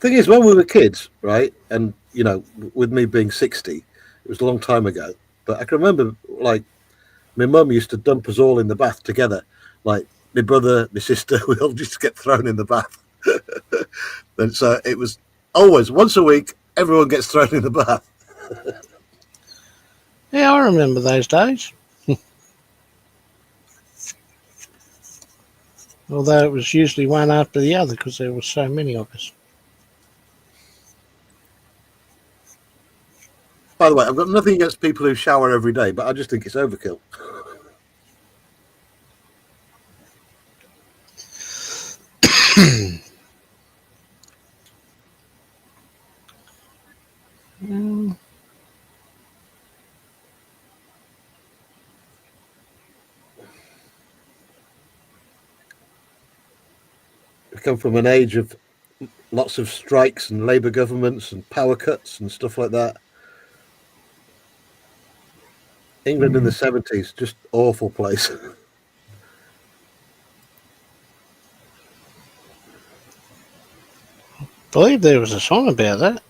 Thing is, when we were kids, right, and with me being 60, it was a long time ago. But I can remember, like, my mum used to dump us all in the bath together. Like, my brother, my sister, we all just get thrown in the bath. And so it was always once a week, everyone gets thrown in the bath. Yeah, I remember those days. Although it was usually one after the other because there were so many of us. By the way, I've got nothing against people who shower every day, but I just think it's overkill. We come from an age of lots of strikes and Labour governments and power cuts and stuff like that. England in the 70s, just awful place. I believe there was a song about that.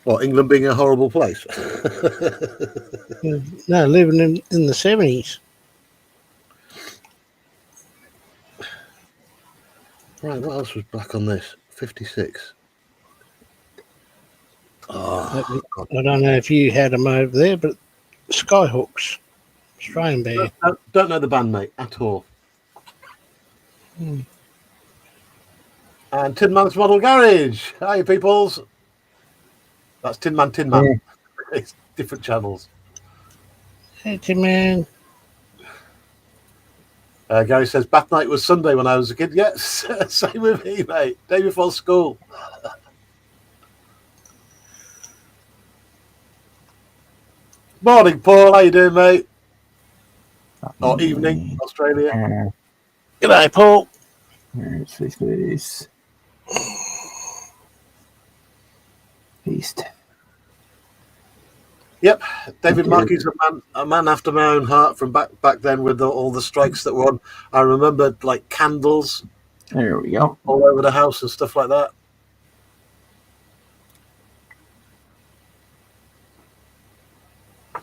Well, England being a horrible place. No, living in the 70s. Right, what else was back on this? 56. Oh, I don't know if you had them over there, but Skyhawks, Australian band. Don't know the band, mate, at all. And Tin Man's Model Garage. Hi, peoples. That's Tin Man. Yeah. It's different channels. Hey, Tin Man. Gary says, bath night was Sunday when I was a kid. Yes, same with me, mate. Day before school. Morning, Paul. How you doing, mate? Or evening, Australia. G'day, Paul. It's East. Yep, David Markey's a man after my own heart from back then with all the strikes that were on. I remember like candles. There we go. All over the house and stuff like that.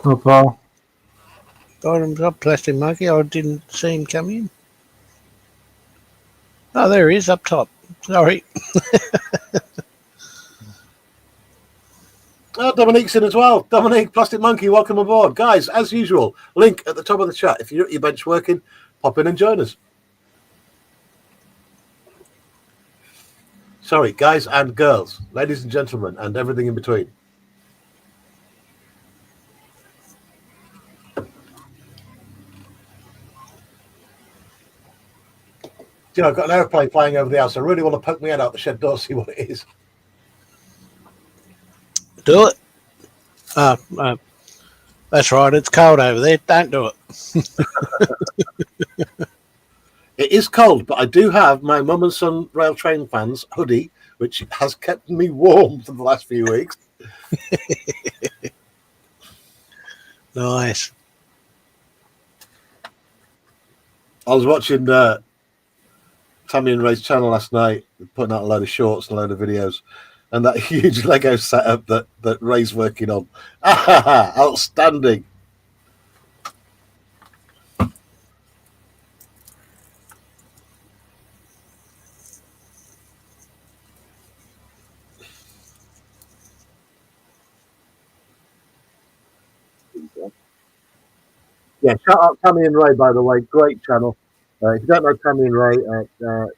Oh, Paul. God bless him, Markey. I didn't see him come in. Oh, there he is up top. Sorry. Dominique's in as well. Dominique, Plastic Monkey, welcome aboard. Guys, as usual, link at the top of the chat. If you're at your bench working, pop in and join us. Sorry, guys and girls, ladies and gentlemen, and everything in between. I've got an airplane flying over the house. I really want to poke my head out the shed door, see what it is. Do it. That's right. It's cold over there. Don't do it. It is cold, but I do have my Mum and Son Rail Train Fans hoodie, which has kept me warm for the last few weeks. Nice. I was watching Tammy and Ray's channel last night, putting out a load of shorts and a load of videos, and that huge Lego setup that Ray's working on. Outstanding. Yeah, shout out Tammy and Ray, by the way. Great channel. If you don't know Tammy and Ray,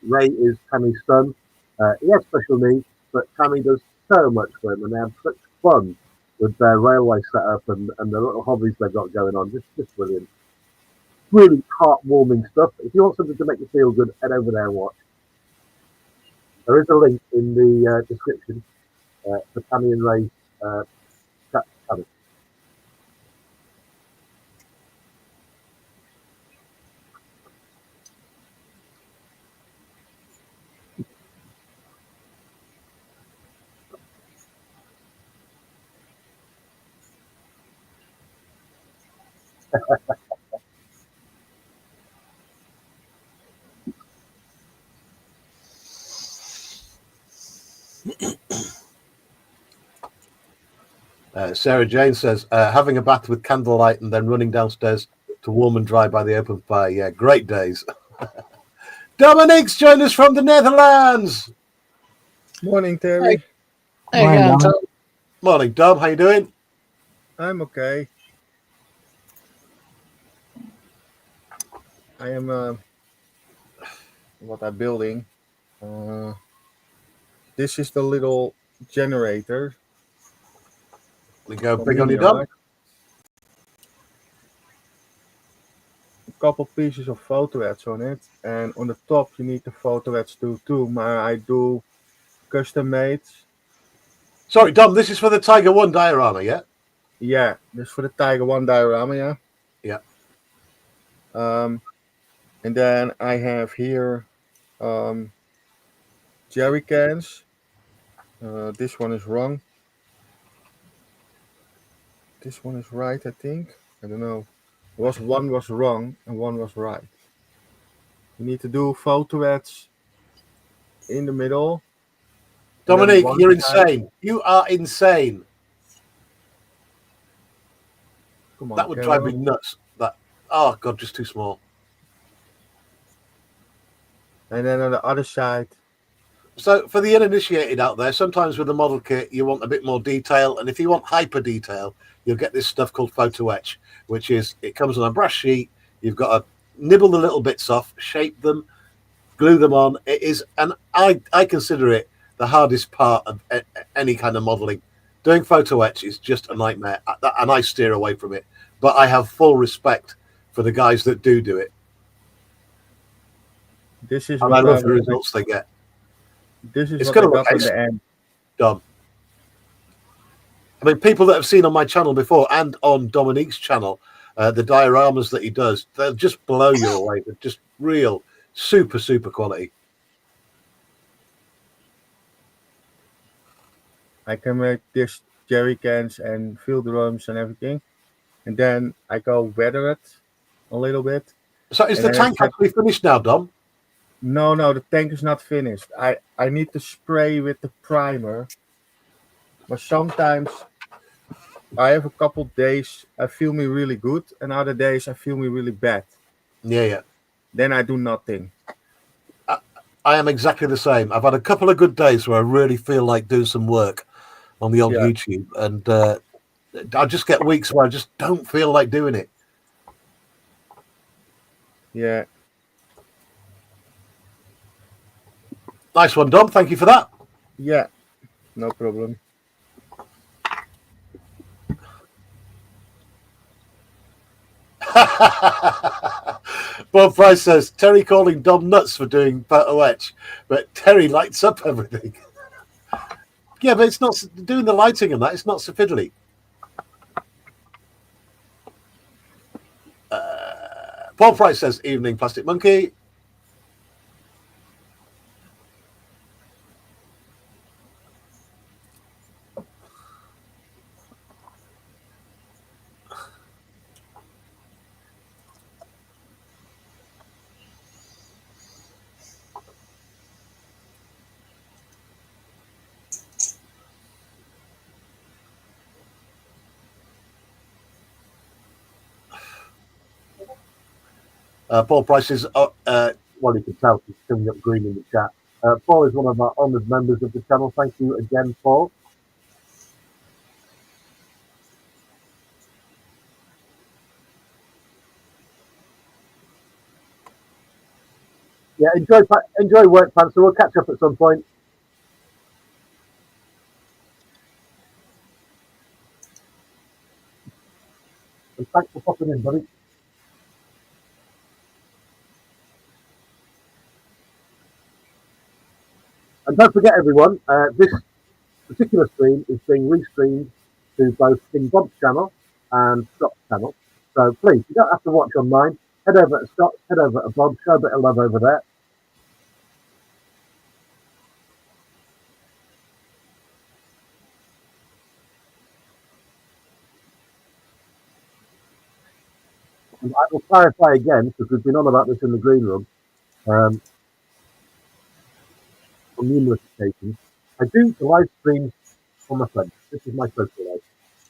Ray is Tammy's son. He has special needs, but Tammy does so much for him, and they have such fun with their railway setup and the little hobbies they've got going on. Just brilliant. Really heartwarming stuff. If you want something to make you feel good, head over there and watch. There is a link in the description for Tammy and Ray's chat channel. Sarah Jane says, having a bath with candlelight and then running downstairs to warm and dry by the open fire. Yeah, great days. Dominique's joined us from the Netherlands. Morning, Terry. There you Morning, go, Dom. Tom. Morning, Dom. How you doing? I'm okay. I am what I'm building. This is the little generator. We go from big on you, Dom. Miniart. A couple pieces of photo ads on it, and on the top you need the photo ads too. Maar I do custom made. Sorry, Dom. This is for the Tiger One diorama, yeah? Yeah, this for the Tiger One diorama, yeah. Yeah. And then I have here jerry cans. This one is wrong. This one is right, I think. I don't know. One was wrong and one was right. You need to do photo ads in the middle. and then Dominique, one you're side- insane. You are insane. Come on, That would drive me Carol. nuts. That. Oh God, just too small. And then on the other side, So for the uninitiated out there, sometimes with a model kit, you want a bit more detail. And if you want hyper detail, you'll get this stuff called photo etch, which is, it comes on a brush sheet. You've got to nibble the little bits off, shape them, glue them on. It is, and I consider it the hardest part of any kind of modeling. Doing photo etch is just a nightmare, and I steer away from it. But I have full respect for the guys that do it, this is and I what love the results they get. This is It's what I gonna look got on nice. the end. Done. I mean, people that have seen on my channel before and on Dominique's channel, the dioramas that he does, they'll just blow you away. They're just real, super quality. I can make this jerry cans and field drums and everything, and then I go weather it a little bit. So is And the then tank it's- actually finished now, Dom? No, the tank is not finished. I need to spray with the primer, but sometimes I have a couple days I feel me really good, and other days I feel me really bad. Yeah. Then I do nothing. I am exactly the same. I've had a couple of good days where I really feel like doing some work on the old Yeah. YouTube, and I just get weeks where I just don't feel like doing it. Yeah. Nice one, Dom. Thank you for that. Yeah, no problem. Bob Price says Terry calling Dom nuts for doing photo etch, but Terry lights up everything. Yeah, but it's not doing the lighting and that. It's not so fiddly. Paul Price says evening, Plastic Monkey. Paul Price is, well, you can tell he's coming up green in the chat. Paul is one of our honoured members of the channel. Thank you again, Paul. Yeah, enjoy work, Panther. We'll catch up at some point. And thanks for popping in, buddy. And don't forget, everyone, this particular stream is being restreamed to both King Bob's channel and Scott's channel. So please, you don't have to watch on mine. Head over to Scott's, head over to Bob, show a bit of love over there. And I will clarify again, because we've been on about this in the green room on numerous occasions. I do the live streams for my friends. This is my social life.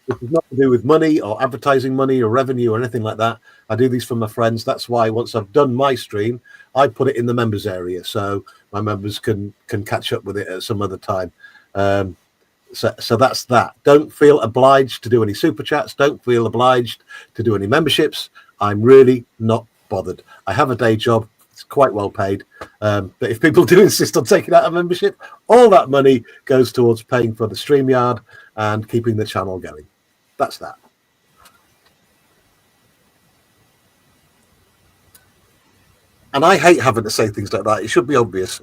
This is not to do with money or advertising money or revenue or anything like that. I do these for my friends. That's why once I've done my stream, I put it in the members area so my members can catch up with it at some other time. So that's that. Don't feel obliged to do any super chats. Don't feel obliged to do any memberships. I'm really not bothered. I have a day job. It's quite well paid. But if people do insist on taking out a membership, all that money goes towards paying for the StreamYard and keeping the channel going. That's that. And I hate having to say things like that. It should be obvious.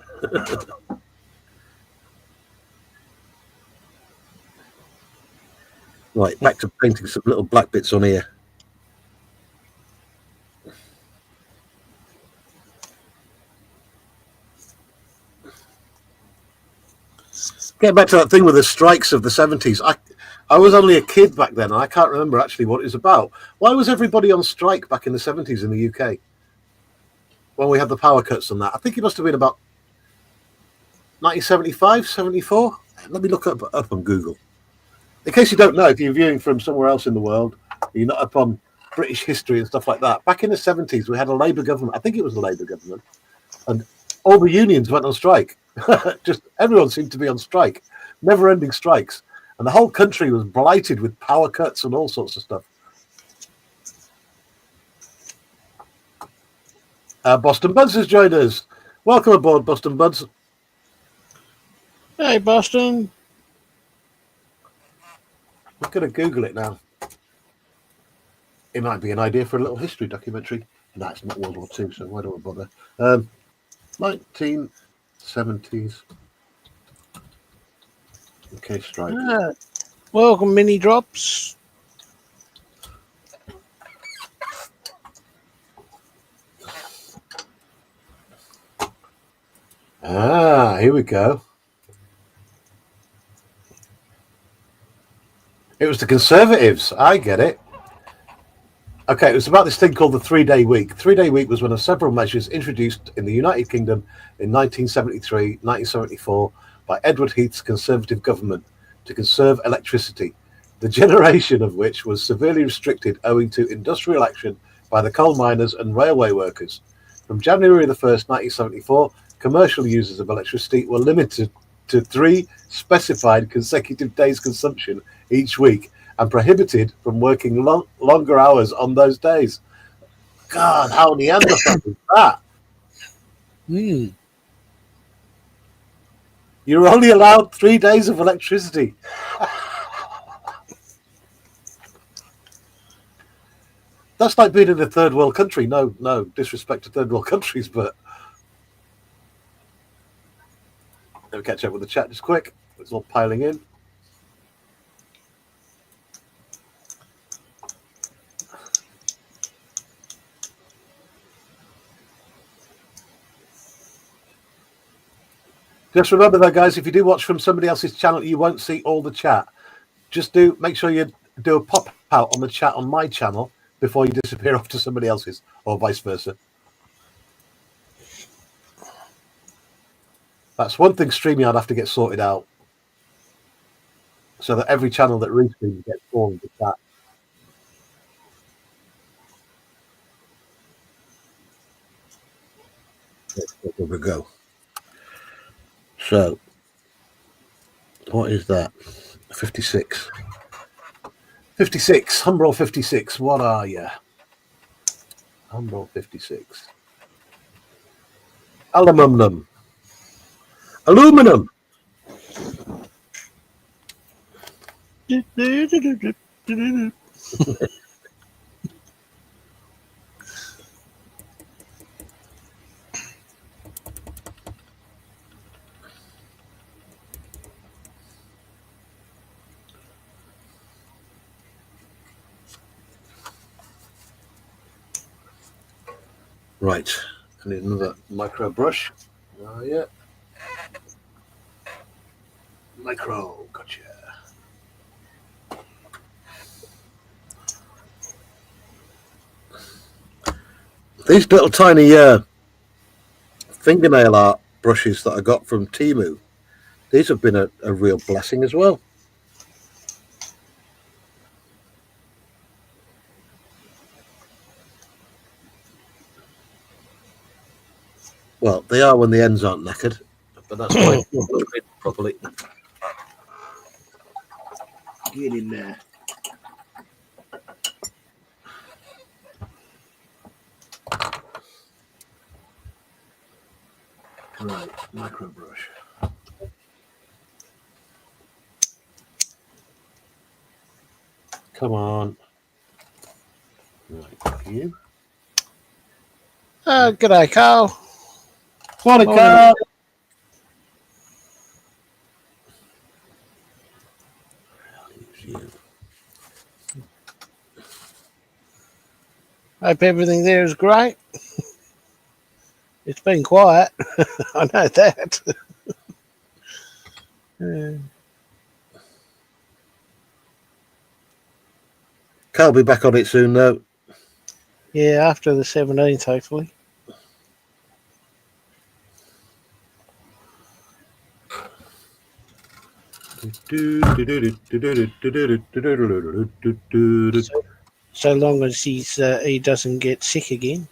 Right, back to painting some little black bits on here. Get back to that thing with the strikes of the 70s. I was only a kid back then, and I can't remember actually what it was about. Why was everybody on strike back in the 70s in the UK? When we had the power cuts and that. I think it must have been about 1975, 74. Let me look up on Google. In case you don't know, if you're viewing from somewhere else in the world, you're not up on British history and stuff like that. Back in the 70s, we had a Labour government. I think it was the Labour government. And all the unions went on strike. Just everyone seemed to be on strike. Never-ending strikes. And the whole country was blighted with power cuts and all sorts of stuff. Boston Buds has joined us. Welcome aboard, Boston Buds. Hey, Boston. I'm going to Google it now. It might be an idea for a little history documentary. No, it's not World War II, so why do I bother? 1970s. Okay, strike. Welcome, Mini Drops. Here we go. It was the Conservatives. I get it. Okay, it was about this thing called the 3-day week. 3-day week was one of several measures introduced in the United Kingdom in 1973, 1974 by Edward Heath's Conservative government to conserve electricity, the generation of which was severely restricted owing to industrial action by the coal miners and railway workers. From January the 1st, 1974, commercial users of electricity were limited to 3 specified consecutive days consumption each week and prohibited from working longer hours on those days. God, how Neanderthal is that? You're only allowed 3 days of electricity. That's like being in a third world country. No disrespect to third world countries, but let me catch up with the chat just quick. It's all piling in. Just remember though, guys, if you do watch from somebody else's channel, you won't see all the chat. Just make sure you do a pop out on the chat on my channel before you disappear off to somebody else's, or vice versa. That's one thing StreamYard have to get sorted out, so that every channel that restreams gets all of the chat. There we go. So, what is that? 56. 56. Humbrol 56. What are you? Humbrol 56. Aluminum. Aluminum. Right, I need another micro brush. Oh, yeah. Micro, gotcha. These little tiny fingernail art brushes that I got from Temu, these have been a real blessing as well. Well, they are when the ends aren't knackered, but that's why properly. Get in there. Right, micro brush. Come on. Right, thank you. G'day, Carl. Morning, Morning. Carl. Hope everything there is great. It's been quiet. I know that. Carl will be back on it soon, though. Yeah, after the 17th, hopefully. So long as he doesn't get sick again.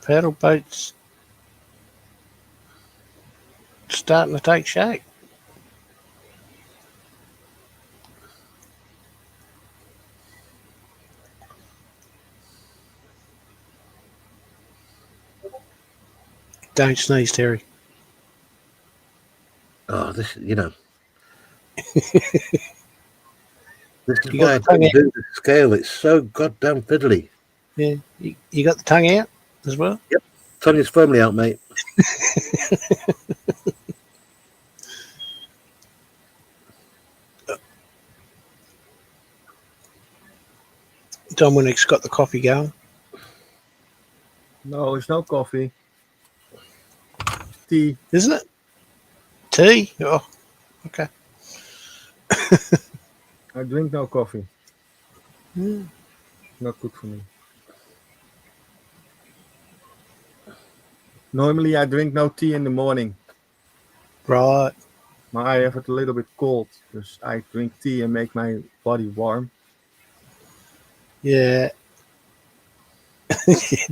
Paddle boats starting to take shape. Don't sneeze, Terry. Oh, this, this is You why I got the tongue don't out. do the scale. It's so goddamn fiddly. Yeah, you got the tongue out as well. Tongue's firmly out, mate. Dominic's got the coffee going. No, it's no coffee. Tea. Isn't it? Tea? Oh, okay. I drink no coffee. Mm. Not good for me. Normally, I drink no tea in the morning. Right. I have it a little bit cold, because I drink tea and make my body warm. Yeah.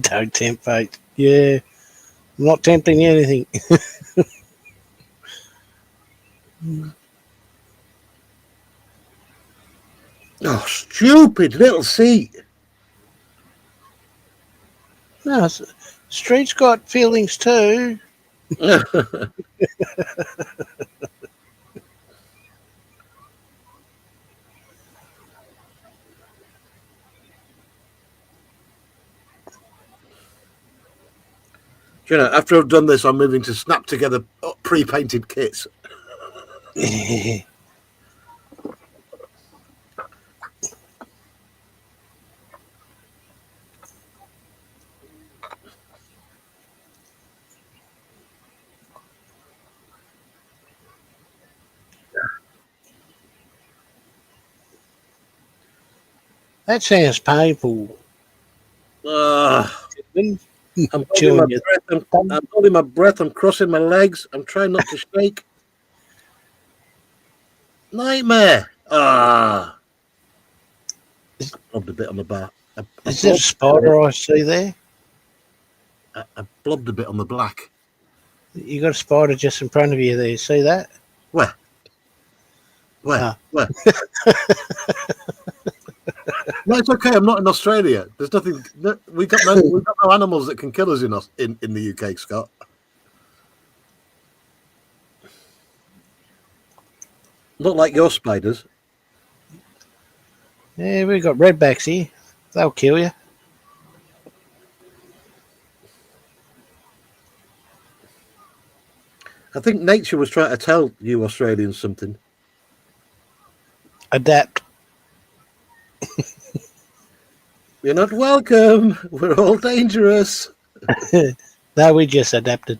Don't tempt fate. Yeah. I'm not tempting anything. Oh, stupid little seat. No, Street's got feelings too. After I've done this, I'm moving to snap together pre-painted kits. That sounds painful. I'm holding Chewing my your breath. I'm holding my breath. I'm crossing my legs. I'm trying not to shake. Nightmare. I blobbed a bit on the bar. Is there a spider I see there? I blobbed a bit on the black. You got a spider just in front of you there. See that? Where? Ah. Where? No, it's okay. I'm not in Australia. There's nothing. We got no animals that can kill us in the UK, Scott. Not like your spiders. Yeah, we got redbacks here. They'll kill you. I think nature was trying to tell you Australians something. Adapt. You're not welcome. We're all dangerous. No, we just adapted.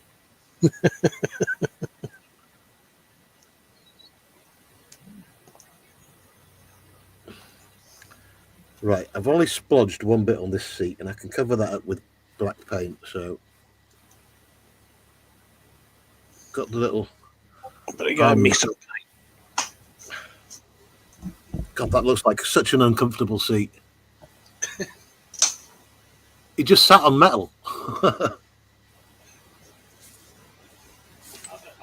Right, I've only splodged one bit on this seat, and I can cover that up with black paint. So got the little. But you got to mix them. God, that looks like such an uncomfortable seat. He just sat on metal.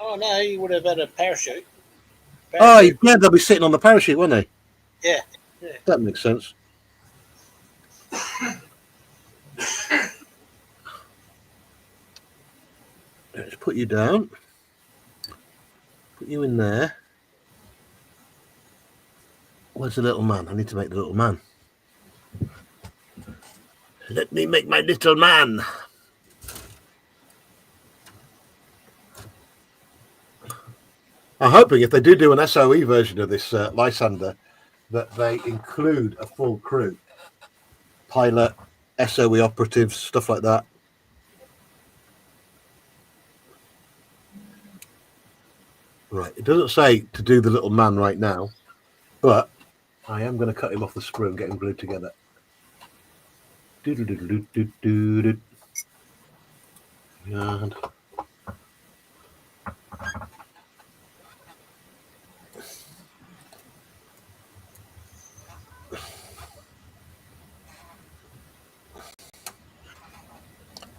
Oh no, you would have had a parachute. Oh, yeah, they'll be sitting on the parachute, won't they? Yeah. That makes sense. Let's put you down. Put you in there. Where's the little man? I need to make the little man. Let me make my little man. I'm hoping if they do an SOE version of this Lysander, that they include a full crew. Pilot, SOE operatives, stuff like that. Right, it doesn't say to do the little man right now, but I am going to cut him off the sprue and get him glued together. And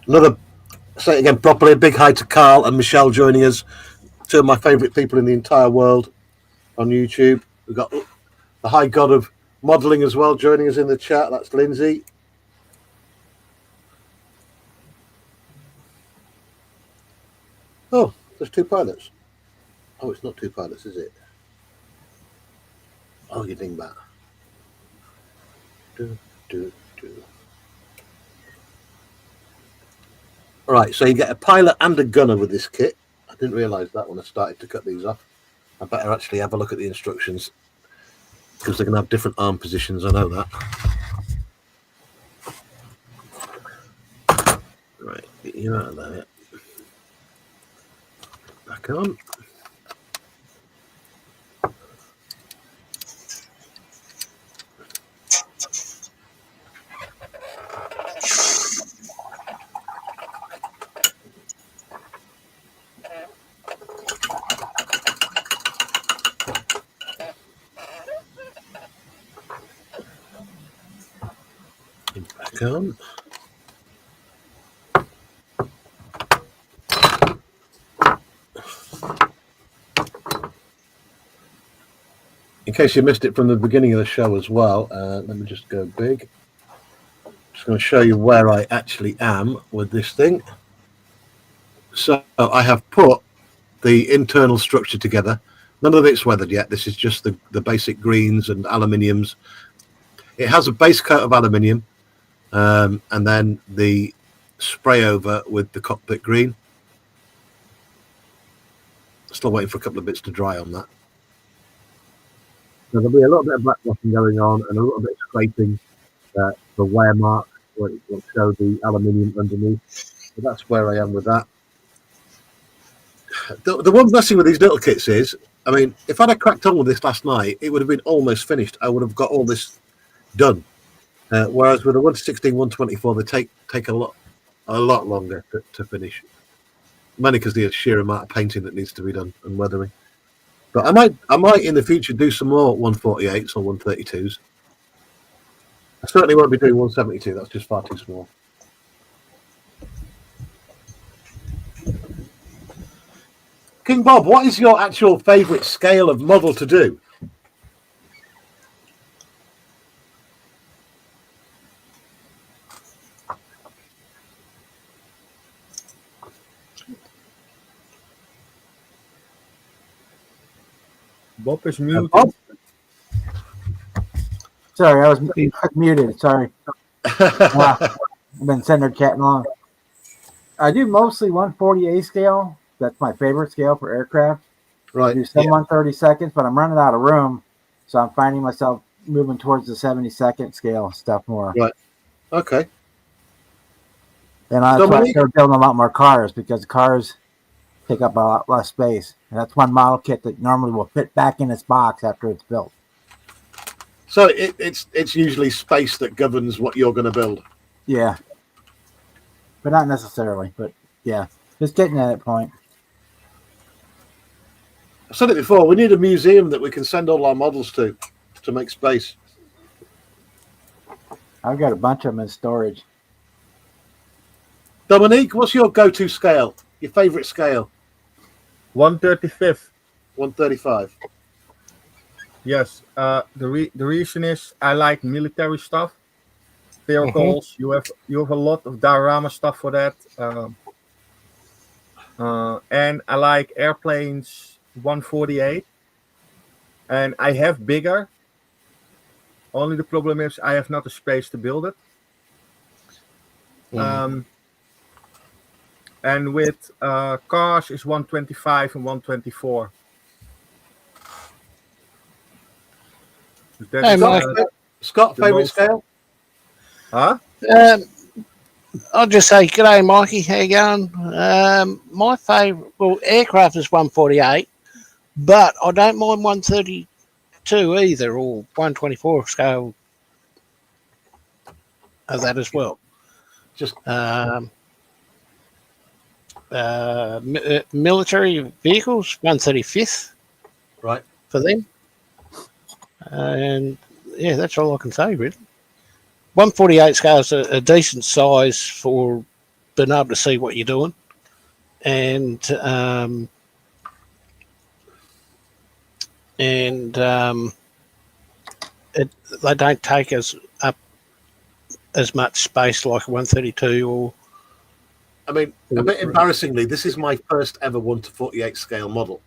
another, say it again properly, a big hi to Carl and Michelle joining us, two of my favourite people in the entire world on YouTube. We've got the high god of modelling as well joining us in the chat. That's Lindsay. Oh, there's two pilots. Oh, it's not two pilots, is it? Oh, you dingbat. All right, so you get a pilot and a gunner with this kit. I didn't realise that when I started to cut these off. I better actually have a look at the instructions because they're going to have different arm positions. I know that. Right, get you out of there. Back on. Back on. In case you missed it from the beginning of the show as well, let me just go big. Just going to show you where I actually am with this thing. So I have put the internal structure together. None of it's weathered yet. This is just the basic greens and aluminiums. It has a base coat of aluminium and then the spray over with the cockpit green. Still waiting for a couple of bits to dry on that. So there'll be a little bit of blackwashing going on and a little bit of scraping for wear marks where it will show the aluminium underneath. So that's where I am with that. The one blessing with these little kits is, I mean, if I'd have cracked on with this last night, it would have been almost finished. I would have got all this done. Whereas with the 116, 124, they take a lot longer to finish. Mainly because the sheer amount of painting that needs to be done and weathering. But I might in the future do some more 148s or 132s. I certainly won't be doing 172. That's just far too small. King Bob, what is your actual favourite scale of model to do? Bob is muted. Bob? Sorry, I was muted. Sorry. I've been sitting there chatting along. I do mostly 140A scale. That's my favorite scale for aircraft. Right. I do some 130 seconds, but I'm running out of room, so I'm finding myself moving towards the 70-second scale stuff more. Right. Okay. And that's why I started building a lot more cars, because cars take up a lot less space. And that's one model kit that normally will fit back in its box after it's built. So it's usually space that governs what you're going to build. Yeah. But not necessarily. But yeah, just getting at that point. I've said it before. We need a museum that we can send all our models to make space. I've got a bunch of them in storage. Dominique, what's your go-to scale? Your favourite scale? 1/35. 135. Yes. The reason is I like military stuff. Vehicles. You have a lot of diorama stuff for that. And I like airplanes 148. And I have bigger. Only the problem is I have not the space to build it. And with cars is 125 and 124. That Hey, is, Mike. Scott, the favourite most- scale? Huh? I'll just say, g'day, Mikey. How you going? My favourite, well, aircraft is 148, but I don't mind 132 either, or 124 scale of that as well. Just Military vehicles, 135th right. for them. And yeah, that's all I can say, really. 148 scale is a decent size for being able to see what you're doing. And they don't take up as much space like a 132 or. I mean, a bit embarrassingly, this is my first ever 1/48 scale model.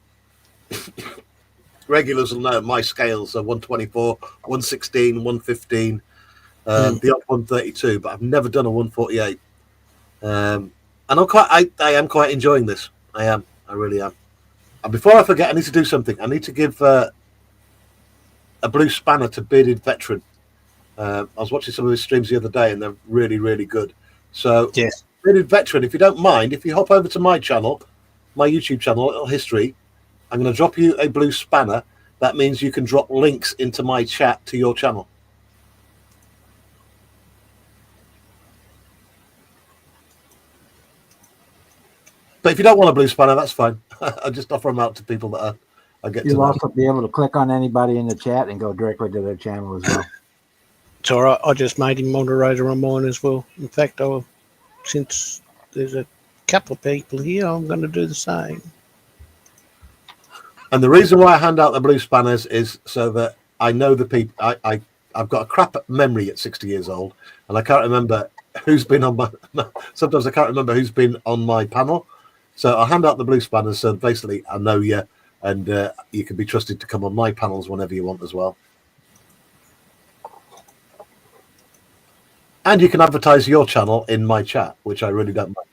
Regulars will know my scales are 124, 116, 115, the odd 132, but I've never done a 148. And I am quite enjoying this. I am. I really am. And before I forget, I need to do something. I need to give a blue spanner to Bearded Veteran. I was watching some of his streams the other day, and they're really, really good. So, Yes. Bearded Veteran, if you don't mind, if you hop over to my channel, my YouTube channel, Little History, I'm going to drop you a blue spanner. That means you can drop links into my chat to your channel. But if you don't want a blue spanner, that's fine. I just offer them out to people that I get to You'll know. also be able to click on anybody in the chat and go directly to their channel as well. It's all right. I just made him moderator on mine as well. In fact, since there's a couple of people here, I'm going to do the same. And the reason why I hand out the blue spanners is so that I know the people. I've got a crap memory at 60 years old, and I can't remember who's been on my. Sometimes I can't remember who's been on my panel. So I'll hand out the blue spanners. So basically, I know you, and you can be trusted to come on my panels whenever you want as well. And you can advertise your channel in my chat, which I really don't mind.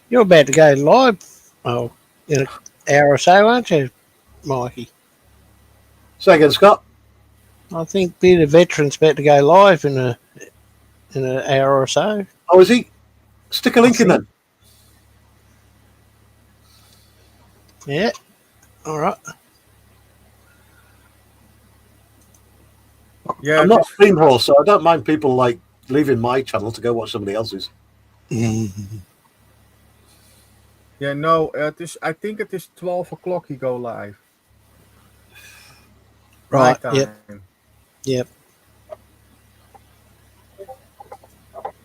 You're about to go live in an hour or so, aren't you, Mikey? Say again, Scott. I think Bearded Veteran's about to go live in an hour or so. Oh, is he? Stick a link in then. Yeah. All right. Yeah, I'm not a stream horse, so I don't mind people like leaving my channel to go watch somebody else's. yeah. No, it is. I think it is 12 o'clock. He go live. Right. My Yep. time. Yep.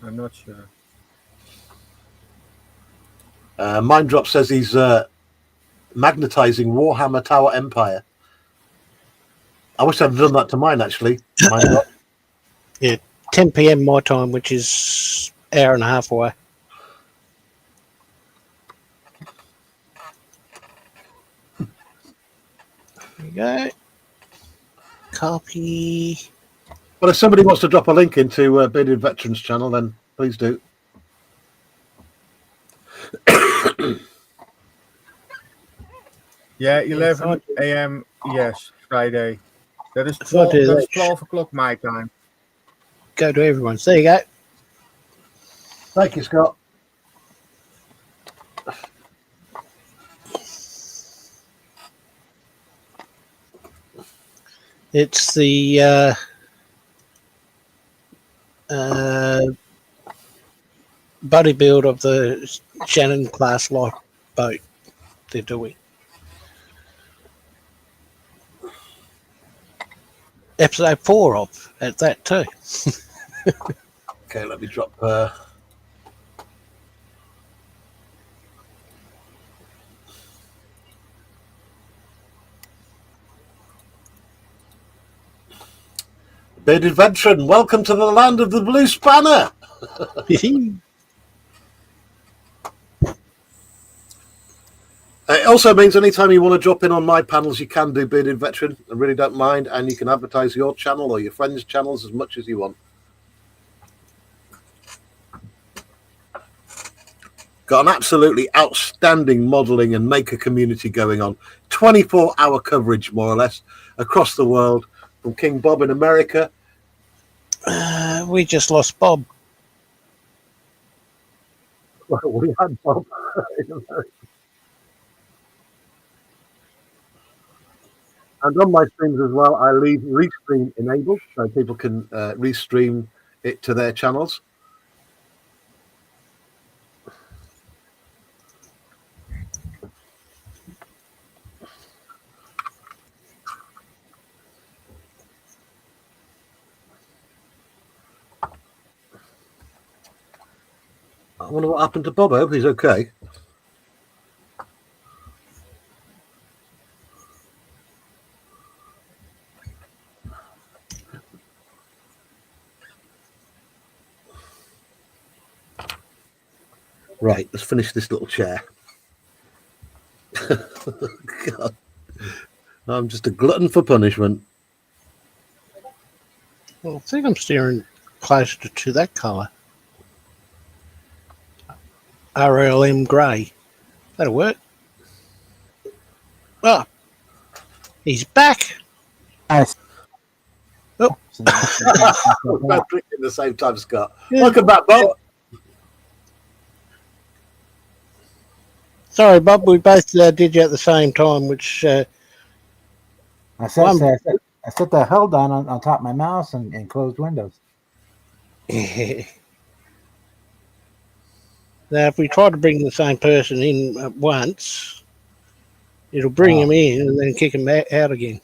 I'm not sure. Mindrop says he's magnetizing Warhammer Tower Empire. I wish I'd done that to mine, actually. Mindrop. 10 p.m. my time, which is hour and a half away. There you go. Copy. Well, if somebody wants to drop a link into Bearded Veterans channel, then please do. Yeah, 11 a.m. Yes, Friday. That is If I do 12. That's that, 12 o'clock my time. Go to everyone's. There you go. Thank you, Scott. It's the buddy build of the Shannon class lifeboat they're doing. Episode 4 of at that too. Okay, let me drop. Bearded Veteran, welcome to the land of the blue spanner. It also means anytime you want to drop in on my panels, you can do, Bearded Veteran. I really don't mind, and you can advertise your channel or your friends' channels as much as you want. Got an absolutely outstanding modelling and maker community going on. 24-hour coverage, more or less, across the world, from King Bob in America. We just lost Bob. Well, we had Bob in America. And on my streams as well, I leave Restream enabled, so people can restream it to their channels. I wonder what happened to Bob. I hope he's okay. Right, let's finish this little chair. God. I'm just a glutton for punishment. Well, I think I'm steering closer to that colour. RLM grey. That'll work. Oh, he's back. Nice. Oh. We're both drinking at the same time, Scott. Yeah. Welcome back, Bob. Sorry, Bob. We both did you at the same time, which I set the hell down on top of my mouse and closed Windows. Now, if we try to bring the same person in at once, it'll bring him in and then kick him out again.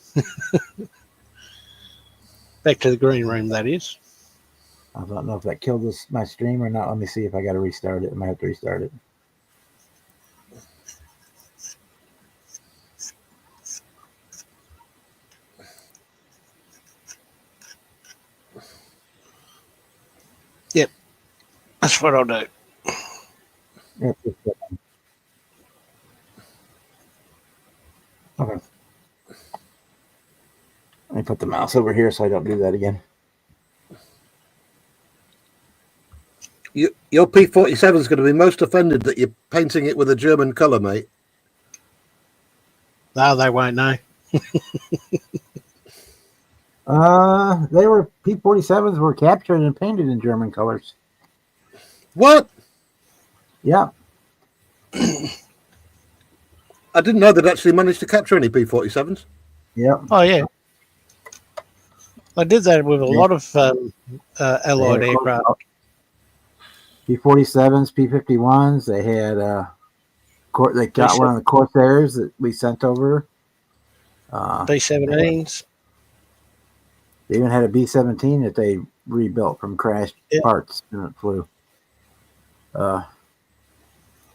Back to the green room, that is. I don't know if that killed my stream or not. Let me see if I got to restart it. I might have to restart it. Yep, that's what I'll do. Yep. Okay. Let me put the mouse over here so I don't do that again. Your P47 is going to be most offended that you're painting it with a German colour, mate. No, they won't know. They were P47s were captured and painted in German colors. What? Yeah. I didn't know they'd actually managed to capture any P47s. Yeah. Oh, yeah. I did that with a lot of Allied aircraft. P47s, P51s. They had they got one of the Corsairs that we sent over. B-17s. They even had a B-17 that they rebuilt from crashed parts and it flew.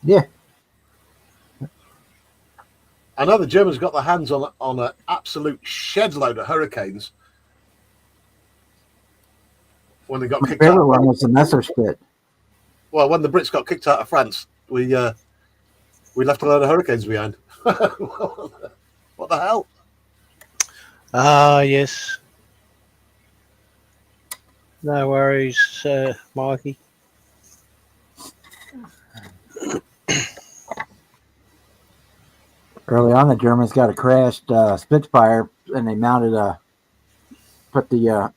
Yeah. I know the Germans got their hands on an absolute shed load of Hurricanes when they got kicked out. My favorite one was the Messerschmitt. Well, when the Brits got kicked out of France, we left a load of Hurricanes behind. What the hell? Ah, yes. No worries, Mikey. Early on, the Germans got a crashed Spitfire, and they put the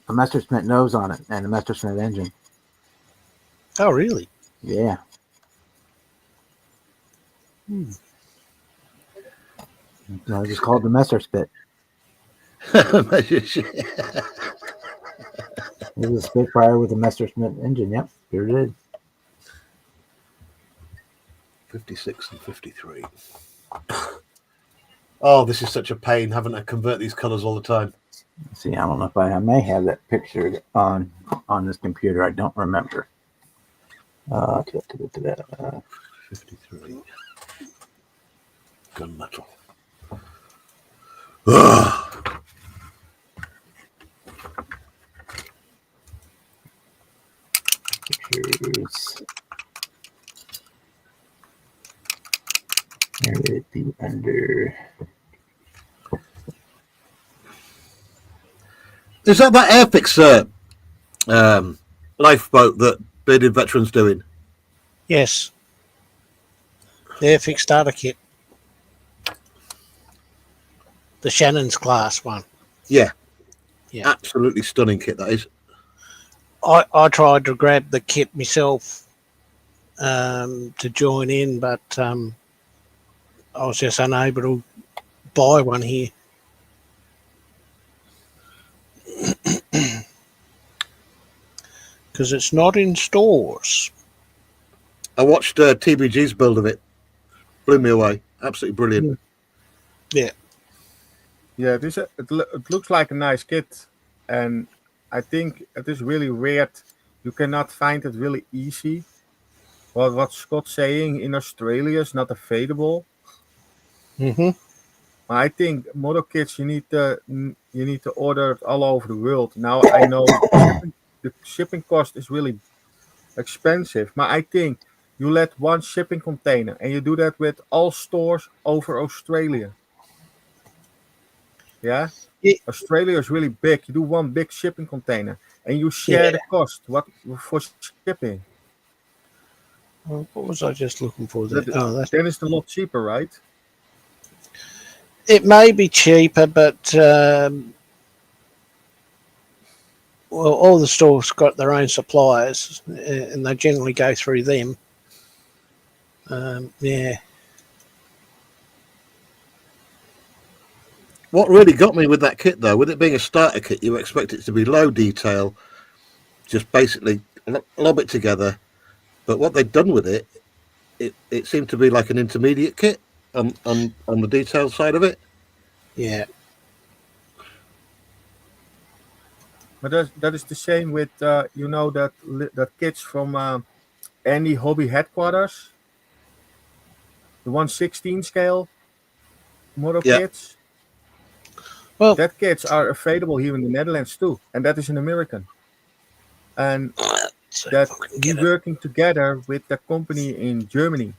Messerschmitt nose on it and the Messerschmitt engine. Oh, really? Yeah. I just called the Messerschmitt. It was a Spitfire with a Messerschmitt engine. Yep, sure did. 56 and 53. Oh, this is such a pain having to convert these colors all the time. See, I don't know if I may have that picture on this computer. I don't remember. 53. Gunmetal. Ugh. Pictures. Where would it be under? Is that Airfix lifeboat that Bearded Veteran's doing? Yes. The Airfix starter kit. The Shannon's class one. Yeah. Yeah. Absolutely stunning kit, that is. I tried to grab the kit myself to join in, but I was just unable to buy one here. Because it's not in stores. I watched TBG's build of it. Blew me away. Absolutely brilliant. Yeah. Yeah, it looks like a nice kit, and I think it is really weird. You cannot find it really easy. Well, what Scott's saying in Australia is not available. Mm-hmm. I think model kits you need to order it all over the world. Now I know the shipping cost is really expensive, but I think you let one shipping container and you do that with all stores over Australia. Yeah? Australia is really big. You do one big shipping container and you share the cost for shipping. What was I just looking for there? Then it's a lot cheaper, right? It may be cheaper, but all the stores got their own suppliers, and they generally go through them. Yeah. What really got me with that kit, though, with it being a starter kit, you expect it to be low detail, just basically lob it together. But what they've done with it seemed to be like an intermediate kit on the detail side of it. Yeah. But that is the same with that kits from Andy Hobby Headquarters, the 1/16 scale model kits. Well, that kits are available here in the Netherlands too, and that is an American. And that we're working together with the company in Germany,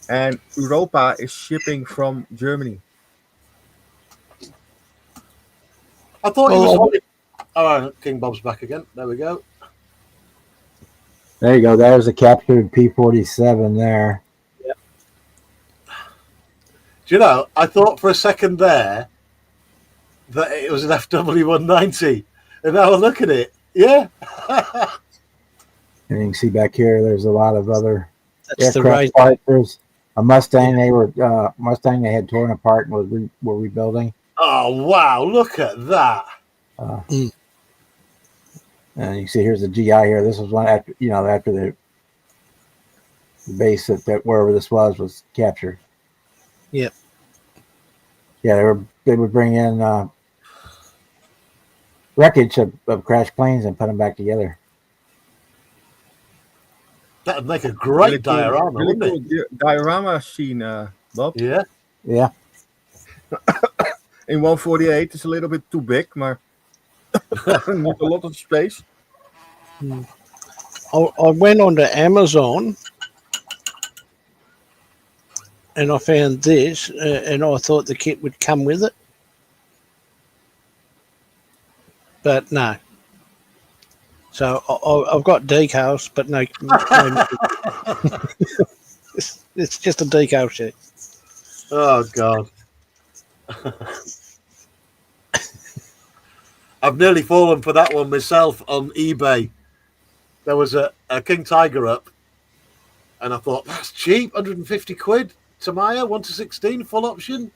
and Europa is shipping from Germany. I thought it was. Oh, King Bob's back again. There we go. There you go. There's a captured P-47 there. Yep. Do you know, I thought for a second there that it was an FW-190. And now I look at it. Yeah. And you can see back here, there's a lot of other that's aircraft parts. There's a Mustang. Mustang they had torn apart and were rebuilding. Oh, wow. Look at that. And you see here's the GI here. This was one after the base that wherever this was captured. Yep. Yeah, they would bring in wreckage of crashed planes and put them back together. That would make a great diorama, really wouldn't cool it? Diorama scene, Bob. Yeah. Yeah. In 148, it's a little bit too big, but need a lot of space. I went onto Amazon and I found this, and I thought the kit would come with it, but no. So I've got decals, but no. It's just a decal sheet. Oh, God. I've nearly fallen for that one myself on eBay. There was a King Tiger up, and I thought, that's cheap, 150 quid. Tamiya, 1/16, full option.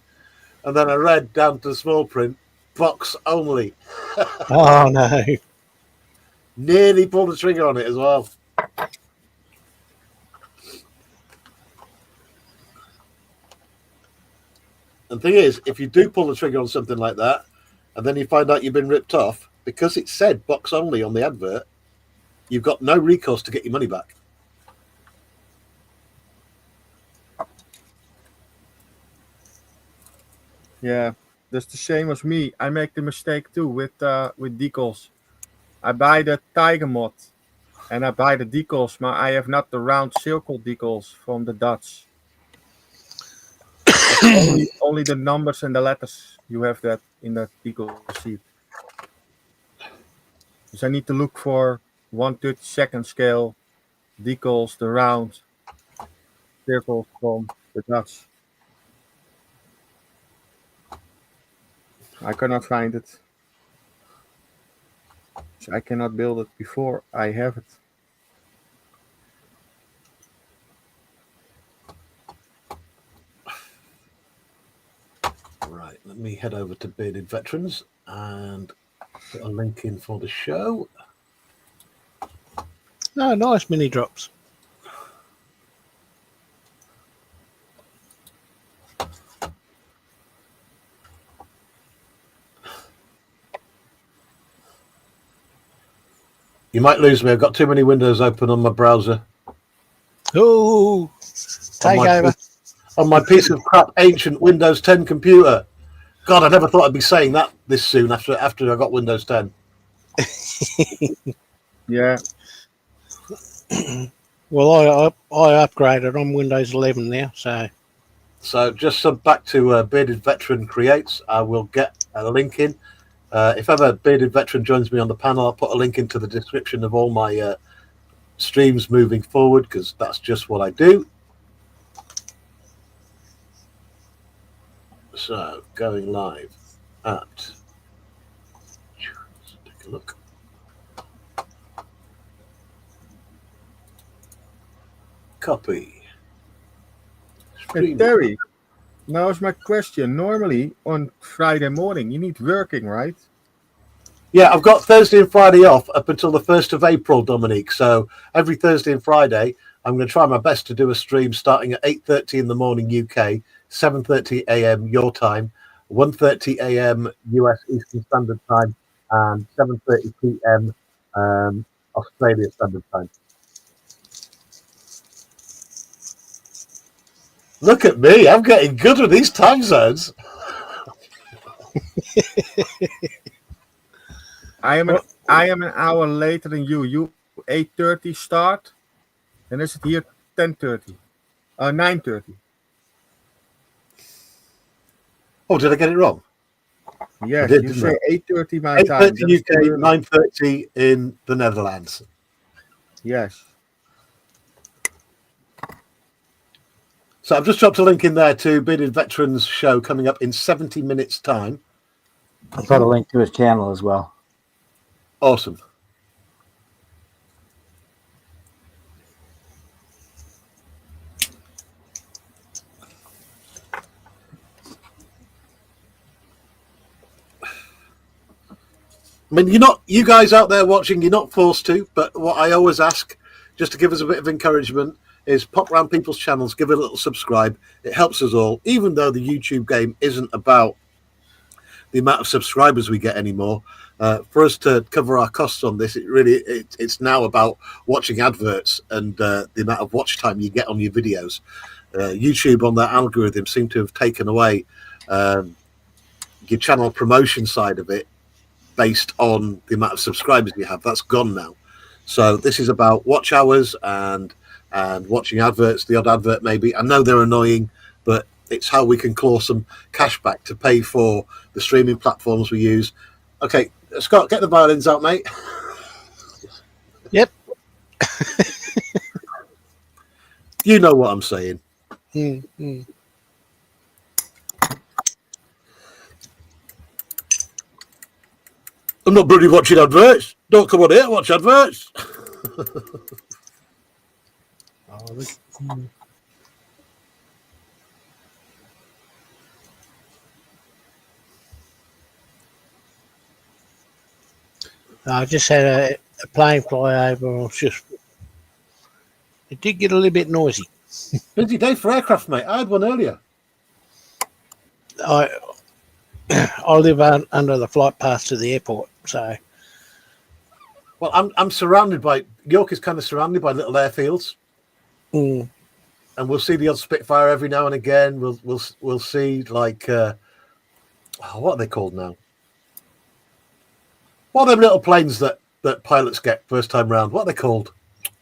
and then I read down to small print, box only. Oh no. Nearly pulled the trigger on it as well. And the thing is, if you do pull the trigger on something like that, and then you find out you've been ripped off, because it said box only on the advert, you've got no recourse to get your money back. Yeah, that's the same as me. I make the mistake too with decals. I buy the Tiger mod, and I buy the decals, but I have not the round circle decals from the Dutch. only the numbers and the letters. You have that in the decal sheet. So I need to look for 1/32 scale decals, the round circles from the Dutch. I cannot find it. So I cannot build it before I have it. Right, let me head over to Bearded Veterans and put a link in for the show. No, nice mini drops. You might lose me. I've got too many windows open on my browser. Ooh, take over. On my piece of crap ancient Windows 10 computer. God, I never thought I'd be saying that this soon after I got Windows 10. Yeah. Well, I upgraded on Windows 11 now, so. So just back to Bearded Veteran Creates. I will get a link in. If ever Bearded Veteran joins me on the panel, I'll put a link into the description of all my streams moving forward, because that's just what I do. So going live at, let's take a look. Copy. Hey, Terry, now is my question. Normally on Friday morning, you need working, right? Yeah, I've got Thursday and Friday off up until the 1st of April, Dominique. So every Thursday and Friday, I'm going to try my best to do a stream starting at 8:30 in the morning UK, 7:30 a.m. your time, 1:30 a.m. US Eastern Standard Time, and 7:30 p.m. Australia Standard Time. Look at me, I'm getting good with these time zones. I am an hour later than you. You 8:30 start, and is it here 10:30? 9:30. Oh, did I get it wrong? Yes, did, you didn't say 8:30 my time. 8:30 UK, 9:30 in the Netherlands. Yes. So I've just dropped a link in there to Bearded Veterans show coming up in 70 minutes' time. I'll put a link to his channel as well. Awesome. I mean, you guys out there watching, you're not forced to, but what I always ask, just to give us a bit of encouragement, is pop around people's channels, give it a little subscribe. It helps us all, even though the YouTube game isn't about the amount of subscribers we get anymore. For us to cover our costs on this, it's now about watching adverts and the amount of watch time you get on your videos. YouTube on their algorithm seem to have taken away your channel promotion side of it based on the amount of subscribers you have. That's gone now. So this is about watch hours and watching adverts, the odd advert maybe. I know they're annoying, but it's how we can claw some cash back to pay for the streaming platforms we use. Okay, Scott, get the violins out, mate. Yep. You know what I'm saying. Mm-hmm. I'm not bloody watching adverts. Don't come on here, watch adverts. I just had a plane fly over. And it did get a little bit noisy. Busy day for aircraft, mate. I had one earlier. I live under the flight path to the airport, so Well, I'm surrounded by York is kind of surrounded by little airfields, and we'll see the odd Spitfire every now and again. We'll see like what are they called now? What are them little planes that pilots get first time round? What are they called?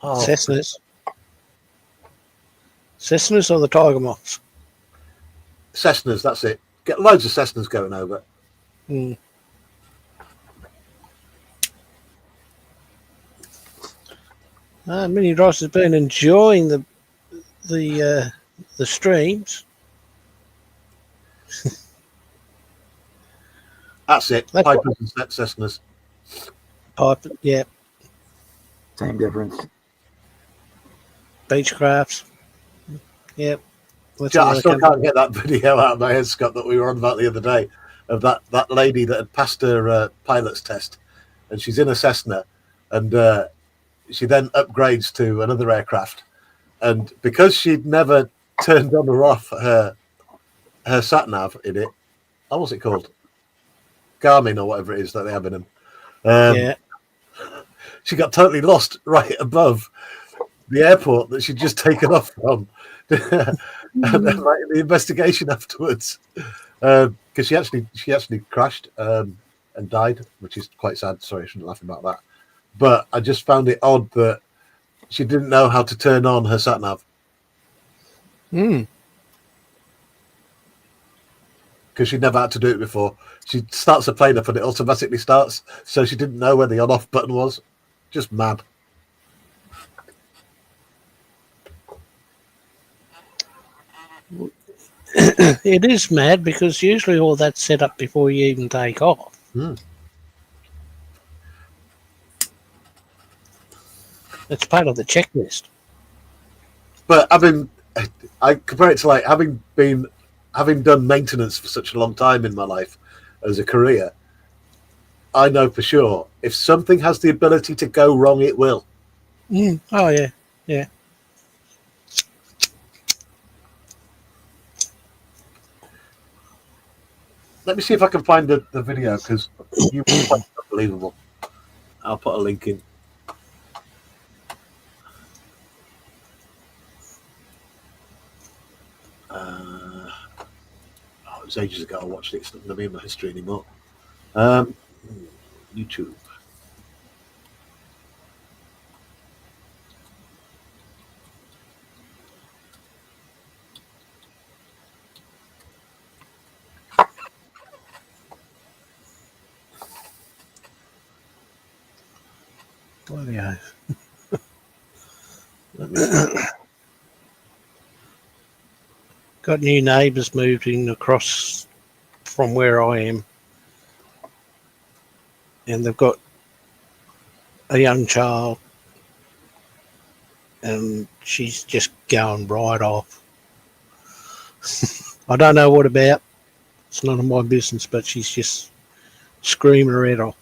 Oh, Cessnas or the Tiger Moths. Cessnas. That's it. Get loads of Cessnas going over. Mini Ross has been enjoying the streams. That's it. That's Pipers and Cessnas. Pipe, yeah, Same difference. Beechcrafts, yep. I still can't get that video out of my head, Scott, that we were on about the other day of that lady that had passed her pilot's test, and she's in a Cessna, and she then upgrades to another aircraft, and because she'd never turned on or off her sat nav in it, what was it called? Garmin or whatever it is that they have in them. Yeah. She got totally lost right above the airport that she'd just taken off from. And then, like, the investigation afterwards, because she actually crashed and died, which is quite sad. Sorry, I shouldn't laugh about that. But I just found it odd that she didn't know how to turn on her sat nav. Because she'd never had to do it before. She starts the plane up and it automatically starts, so she didn't know where the on-off button was. Just mad. It is mad because usually all that's set up before you even take off. It's part of the checklist. But I compare it to like having done maintenance for such a long time in my life as a career. I know for sure if something has the ability to go wrong, it will. Oh yeah, yeah. Let me see if I can find the video because you will find it unbelievable. I'll put a link in. It was ages ago I watched it. It's not going to be in my history anymore. YouTube. Bloody hell. Got new neighbours moved in across from where I am, and they've got a young child, and she's just going right off. I don't know what about. It's none of my business, but she's just screaming her head off.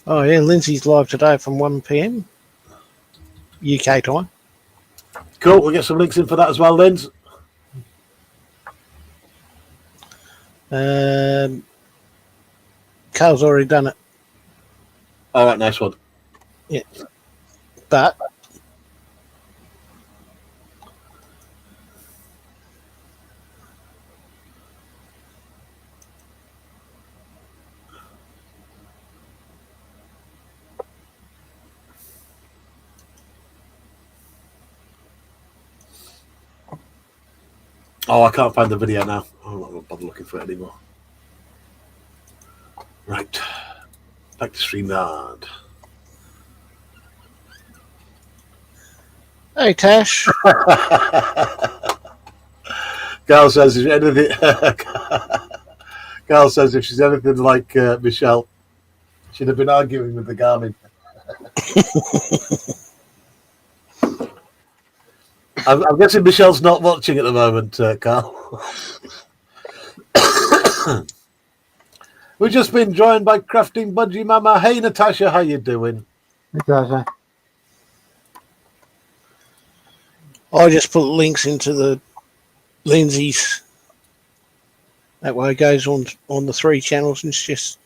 Oh yeah, Lindsay's live today from 1 p.m. UK time. Cool. We'll get some links in for that as well, Linz. Carl's already done it. All right, nice one. Yeah, but Oh, I can't find the video now. I'm not going to bother looking for it anymore. Right. Back to StreamYard. hey Tash. Carl says if anything. Carl says if she's anything like Michelle, she'd have been arguing with the Garmin. I'm guessing Michelle's not watching at the moment, Carl. We've just been joined by Crafting Budgie Mama. Hey, Natasha, how you doing? Natasha. I just put links into the Lindsay's. That way it goes on the 3 channels, and it's just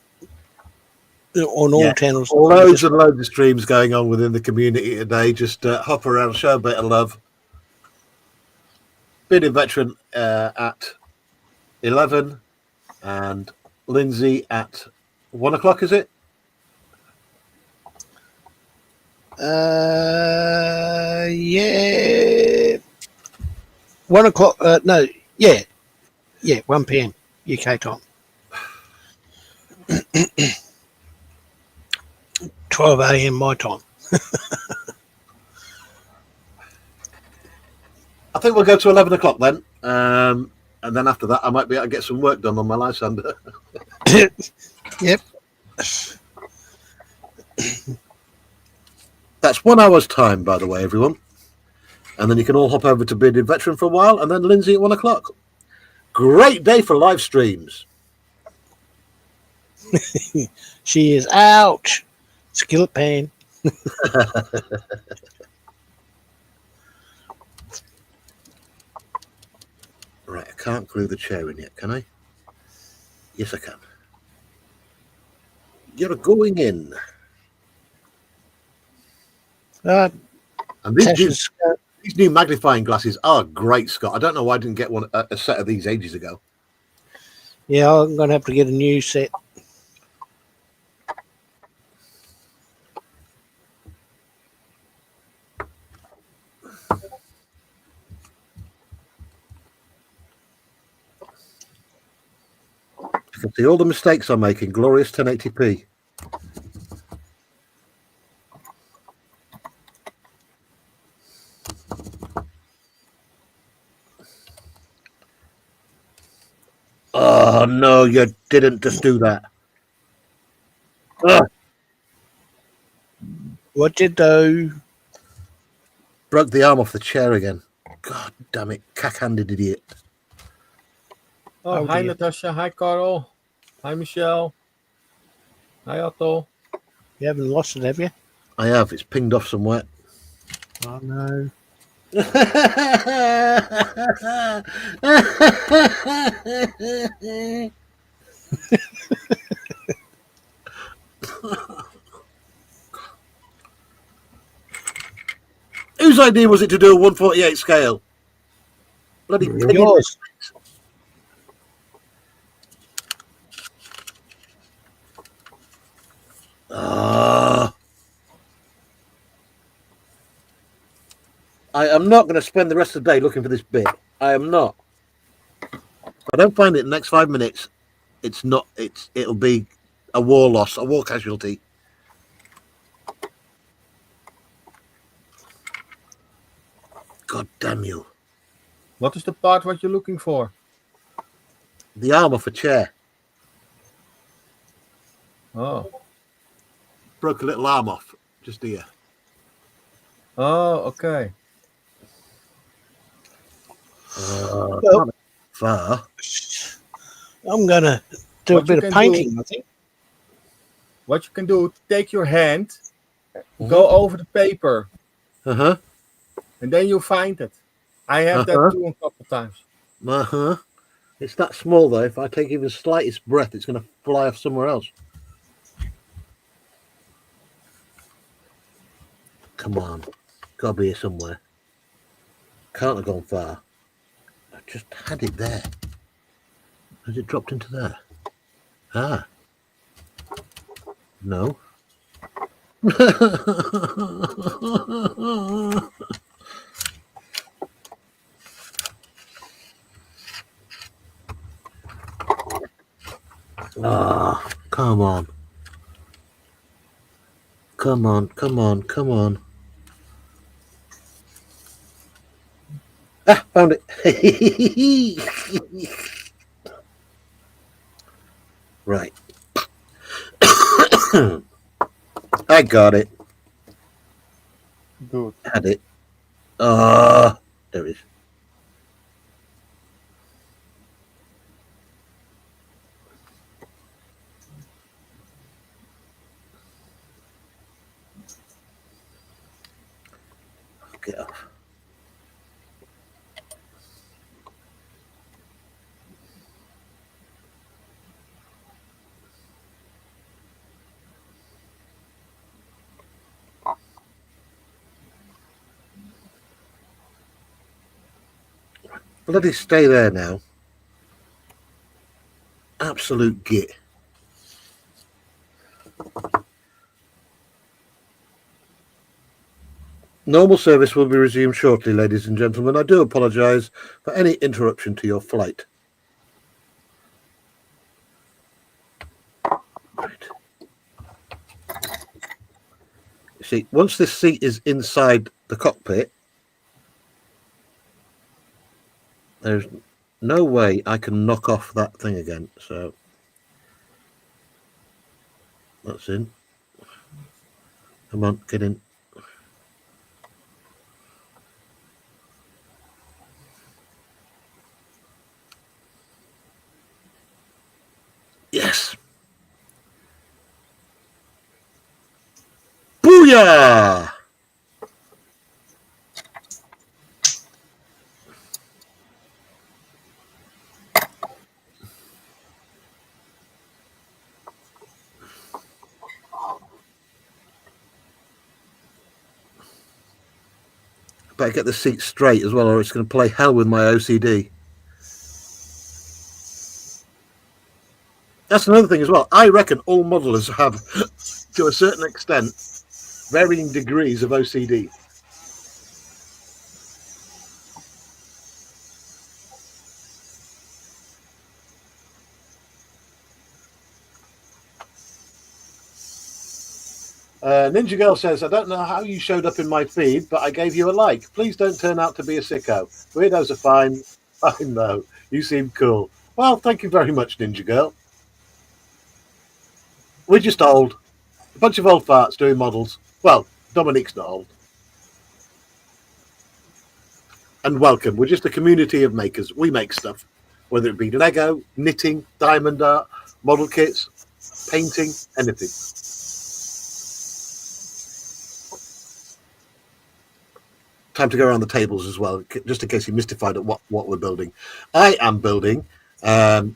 on all channels. Loads and loads of streams going on within the community today. Just hop around, show a bit of love. Bearded Veteran at 11 and Lindsay at 1 o'clock, is it? Yeah. 1 o'clock. No, yeah. 1 p.m. UK time. 12 a.m. my time. I think we'll go to 11 o'clock then. And then after that, I might be able to get some work done on my Lysander. Yep. That's 1 hour's time, by the way, everyone. And then you can all hop over to Bearded Veteran for a while, and then Lindsay at 1 o'clock. Great day for live streams. She is ouch. Skillet pain. Right, I can't glue the chair in yet, can I? Yes, I can. You're going in. Uh, And Tasha's, these new magnifying glasses are great, Scott. I don't know why I didn't get a set of these ages ago. yeah, I'm going to have to get a new set. You can see all the mistakes I'm making. Glorious 1080p. Oh, no, you didn't just do that. Ugh, What you do? broke the arm off the chair again. God damn it. Cack-handed idiot. Oh, hi, dear. Natasha. Hi, Carl. Hi, Michelle. Hi, Otto. You haven't lost it, have you? I have. It's pinged off somewhere. Oh, no. Whose idea was it to do a 148 scale? Bloody pig. Yours. I am not going to spend the rest of the day looking for this bit. I am not. If I don't find it in the next 5 minutes, it'll be a war loss, a war casualty. God damn you. What is the part what you're looking for? The arm off a chair. Oh. Broke a little arm off, just here. Oh, okay. Well, Far. I'm going to do What a bit you of can painting, I think. What you can do, take your hand, go over the paper, Uh-huh. and then you find it. I have that too a couple times. Uh-huh. It's that small, though. If I take even the slightest breath, it's going to fly off somewhere else. Come on. Got to be here somewhere. Can't have gone far. I just had it there. Has it dropped into there? Ah. No. Ah, come on. Come on, come on, come on. Ah, found it. Right. I got it. Good. Had it. There it is. Get off. Bloody stay there now. Absolute git. Normal service will be resumed shortly, ladies and gentlemen. I do apologise for any interruption to your flight. Right. You see, once this seat is inside the cockpit, there's no way I can knock off that thing again. So that's in. Come on, get in. Yes. Booyah! Better get the seat straight as well, or it's going to play hell with my OCD. That's another thing as well. I reckon all modelers have, to a certain extent, varying degrees of OCD. Ninja Girl says, I don't know how you showed up in my feed, but I gave you a like. Please don't turn out to be a sicko. Weirdos are fine. I know. You seem cool. Well, thank you very much, Ninja Girl. We're just old. A bunch of old farts doing models. Well, Dominique's not old. And welcome. We're just a community of makers. We make stuff, whether it be Lego, knitting, diamond art, model kits, painting, anything. Time to go around the tables as well, just in case you're mystified at what we're building. I am building an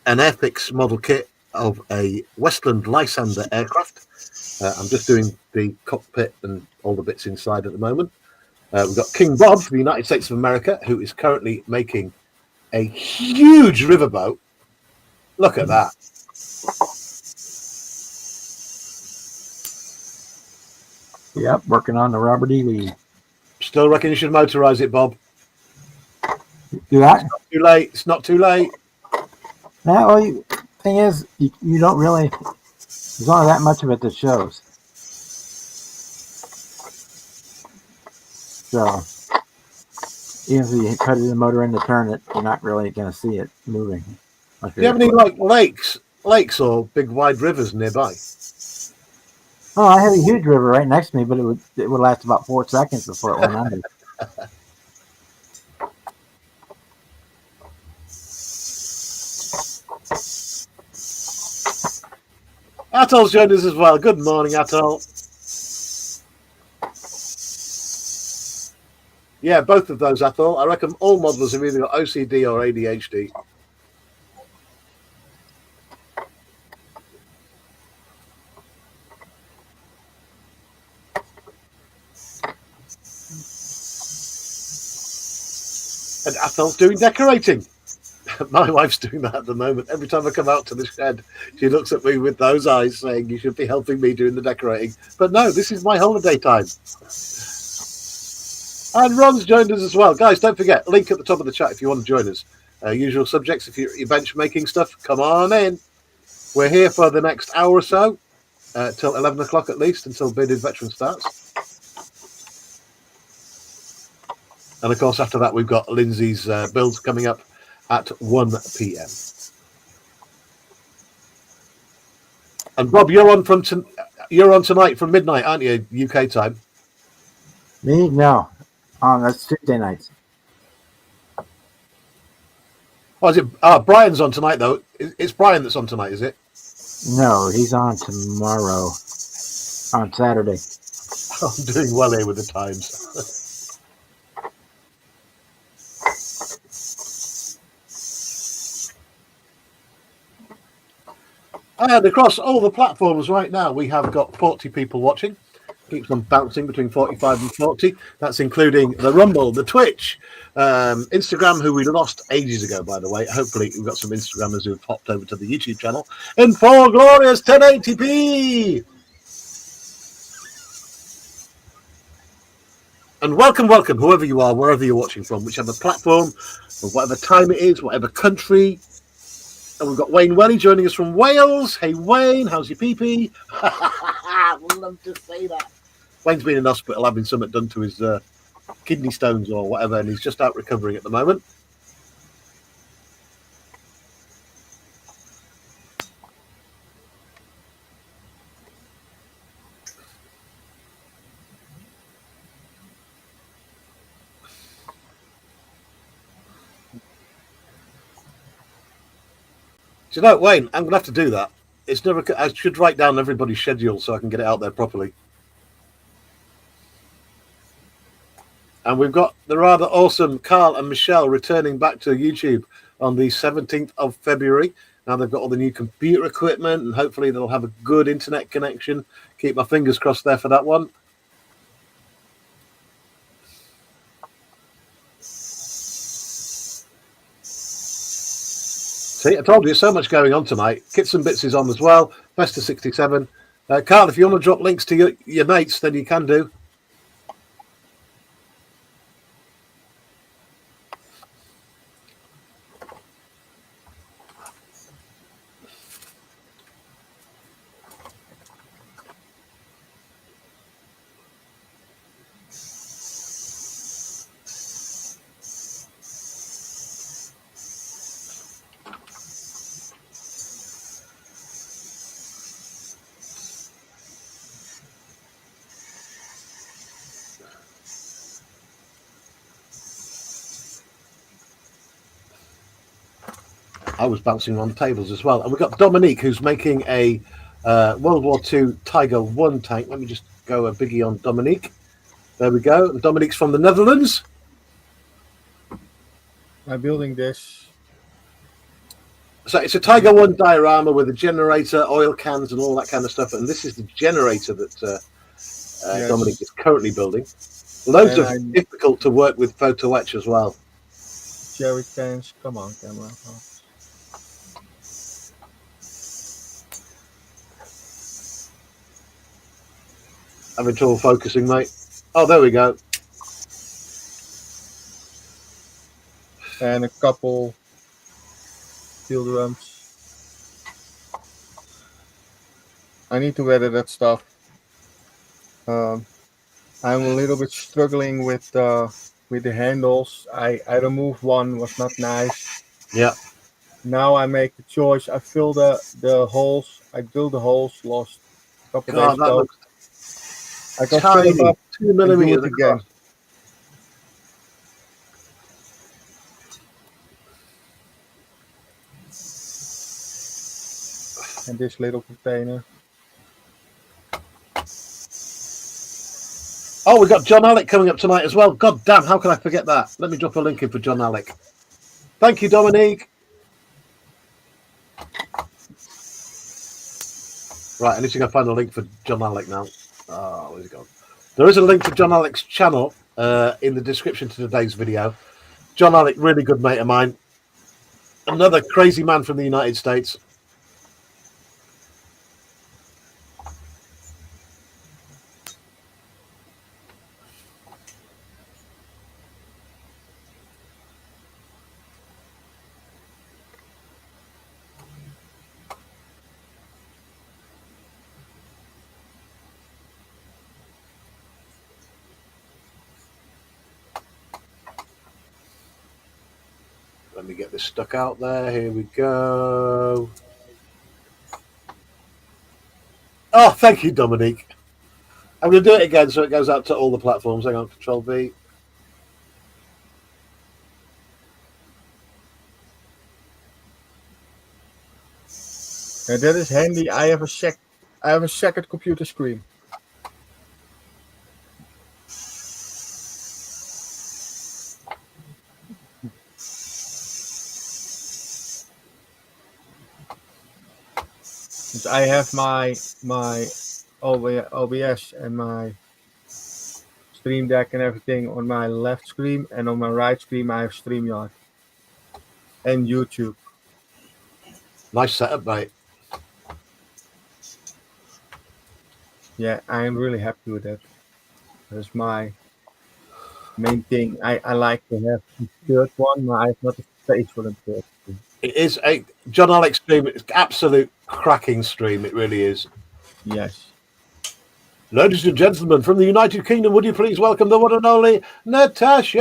Airfix model kit of a Westland Lysander aircraft. I'm just doing the cockpit and all the bits inside at the moment. We've got King Bob from the United States of America, who is currently making a huge riverboat. Look at that. Yep, working on the Robert E. Lee. Still reckon you should motorize it, Bob. Do that? Too late. It's not too late. No, well, thing is, you don't really. There's only that much of it that shows. So, even if you put the motor in to turn it, you're not really going to see it moving. Do you have any like lakes or big wide rivers nearby? Oh, I have a huge river right next to me, but it would last about 4 seconds before it went under. Atol's joined us as well. Good morning, Atol. Yeah, both of those, Atol. I reckon all modelers have either got OCD or ADHD. And Athol's doing decorating. My wife's doing that at the moment. Every time I come out to the shed, she looks at me with those eyes saying, you should be helping me doing the decorating. But no, this is my holiday time. And Ron's joined us as well. Guys, don't forget, link at the top of the chat if you want to join us. Usual subjects, if you're bench making stuff, come on in. We're here for the next hour or so, till 11 o'clock at least, until Bearded Veteran starts. And of course, after that, we've got Lindsay's builds coming up at 1 p.m. And Bob, you're on tonight from midnight, aren't you, UK time? Me? No. That's Tuesday nights. Oh, is it? Brian's on tonight, though. It's Brian that's on tonight, is it? No, he's on tomorrow. On Saturday. I'm doing well here with the times. And across all the platforms right now, we have got 40 people watching. Keeps on bouncing between 45 and 40. That's including the Rumble, the Twitch, Instagram, who we lost ages ago, by the way. Hopefully, we've got some Instagrammers who have popped over to the YouTube channel in 4 glorious 1080p. And welcome, whoever you are, wherever you're watching from, whichever platform, or whatever time it is, whatever country. And we've got Wayne Welly joining us from Wales. Hey, Wayne, how's your pee-pee? Would love to say that. Wayne's been in hospital having something done to his kidney stones or whatever, and he's just out recovering at the moment. So, no, Wayne, I'm going to have to do that. It's never. I should write down everybody's schedule so I can get it out there properly. And we've got the rather awesome Carl and Michelle returning back to YouTube on the 17th of February. Now they've got all the new computer equipment, and hopefully they'll have a good internet connection. Keep my fingers crossed there for that one. See, I told you, so much going on tonight. Kits and Bits is on as well. Best of 67. Carl, if you want to drop links to your mates, then you can do. I was bouncing on tables as well. And we've got Dominique, who's making a World War II Tiger 1 tank. Let me just go a biggie on Dominique. There we go. And Dominique's from the Netherlands. I'm building this. So it's a Tiger 1 diorama with a generator, oil cans, and all that kind of stuff. And this is the generator that Yes. Dominique is currently building. Loads And of difficult to work with photo etch as well. Jerry cans. Come on, camera. Oh. Having trouble focusing, mate. Oh, there we go. And a couple steel drums. I need to edit that stuff. I'm a little bit struggling with the handles. I removed one, was not nice. Yeah. Now I make the choice. I fill the holes. I drilled the holes. Lost a couple God, days that ago. looks I can fill tiny. it up 2 and do millimeters it again. across. And this little container. Oh, we've got John Alec coming up tonight as well. God damn, how can I forget that? Let me drop a link in for John Alec. Thank you, Dominique. Right, I need to go find a link for John Alec now. Oh, where's it gone? There is a link to John Alec's channel in the description to today's video. John Alec, really good mate of mine. Another crazy man from the United States. Let me get this stuck out there. Here we go. Oh, thank you, Dominique. I'm going to do it again so it goes out to all the platforms. Hang on, Control V. And that is handy. I have a second computer screen. Since I have my OBS and my Stream Deck and everything on my left screen, and on my right screen I have StreamYard and YouTube. Nice setup, mate. Yeah, I'm really happy with that. That's my main thing. I like to have a third one, but I have not the space for the third one. It is a John Alex stream. It's absolute cracking stream. It really is. Yes. Ladies and gentlemen, from the United Kingdom, would you please welcome the one and only Natasha?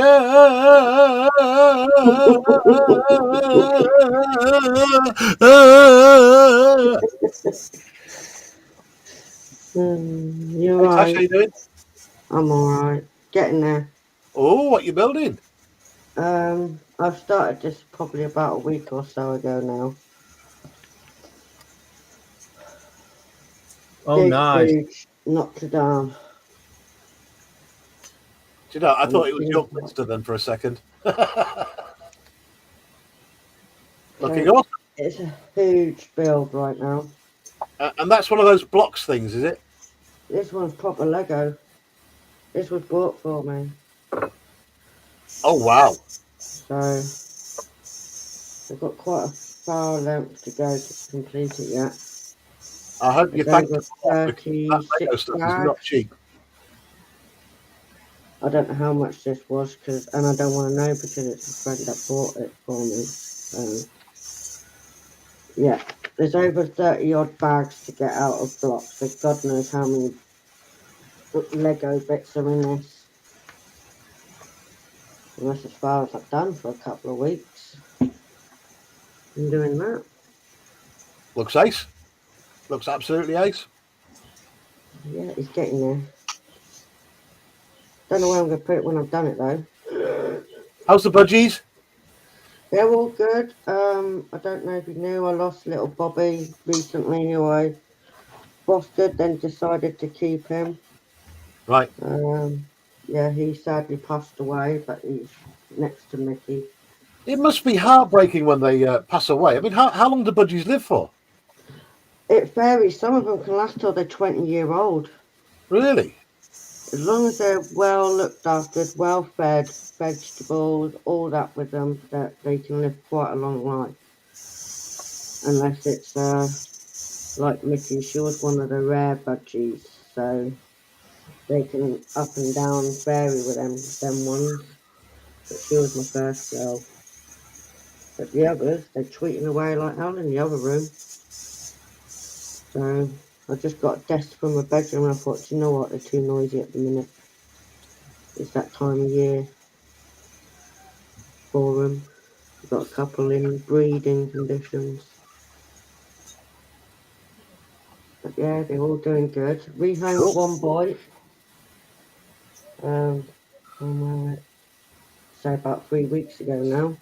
You're Natasha, how right. you doing? I'm alright. Getting there. Oh, what you building? I've started this probably about a week or so ago now. Oh, Big, nice. huge Notre Dame. Do you know, I thought it was York Minster then for a second. Looking awesome. It's a huge build right now. And that's one of those blocks things, is it? This one's proper Lego. This was bought for me. Oh, wow. So I've got quite a far length to go to complete it yet. I hope you It's thank over us for that, because that Lego 36 stuff is not bags. cheap. I don't know how much this was, and I don't want to know because it's a friend that bought it for me. So, yeah, there's over 30 odd bags to get out of blocks, so God knows how many Lego bits are in this. And that's as far as I've done for a couple of weeks. I'm doing that. Looks ace. Looks absolutely ace. Yeah, he's getting there. Don't know where I'm going to put it when I've done it though. How's the budgies? They're all good. I don't know if you knew, I lost little Bobby recently who I fostered, then decided to keep him. Right. Yeah, he sadly passed away, but he's next to Mickey. It must be heartbreaking when they pass away. I mean, how long do budgies live for? It varies. Some of them can last till they're 20-year-old. Really? As long as they're well looked after, well fed, vegetables, all that with them, that they can live quite a long life. Unless it's like Mickey, she was one of the rare budgies, so they can up and down vary with them ones. But she was my first girl. But the others, they're tweeting away like hell in the other room. So I just got a desk from my bedroom and I thought, you know what, they're too noisy at the minute. It's that time of year for them. We've got a couple in breeding conditions. But yeah, they're all doing good. Rehomed one boy. Say about 3 weeks ago now.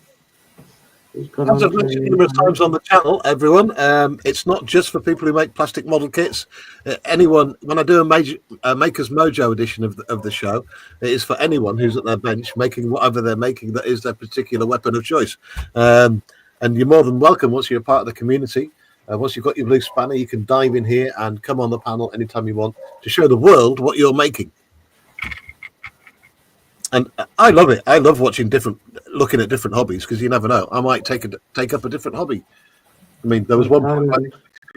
He's gone As on I've mentioned to numerous times on the channel, everyone, it's not just for people who make plastic model kits. Anyone, when I do a Maker's Mojo edition of the show, it is for anyone who's at their bench making whatever they're making that is their particular weapon of choice. And you're more than welcome once you're a part of the community. Once you've got your blue spanner, you can dive in here and come on the panel anytime you want to show the world what you're making. And I love it. I love looking at different hobbies, because you never know. I might take up a different hobby. I mean, there was one point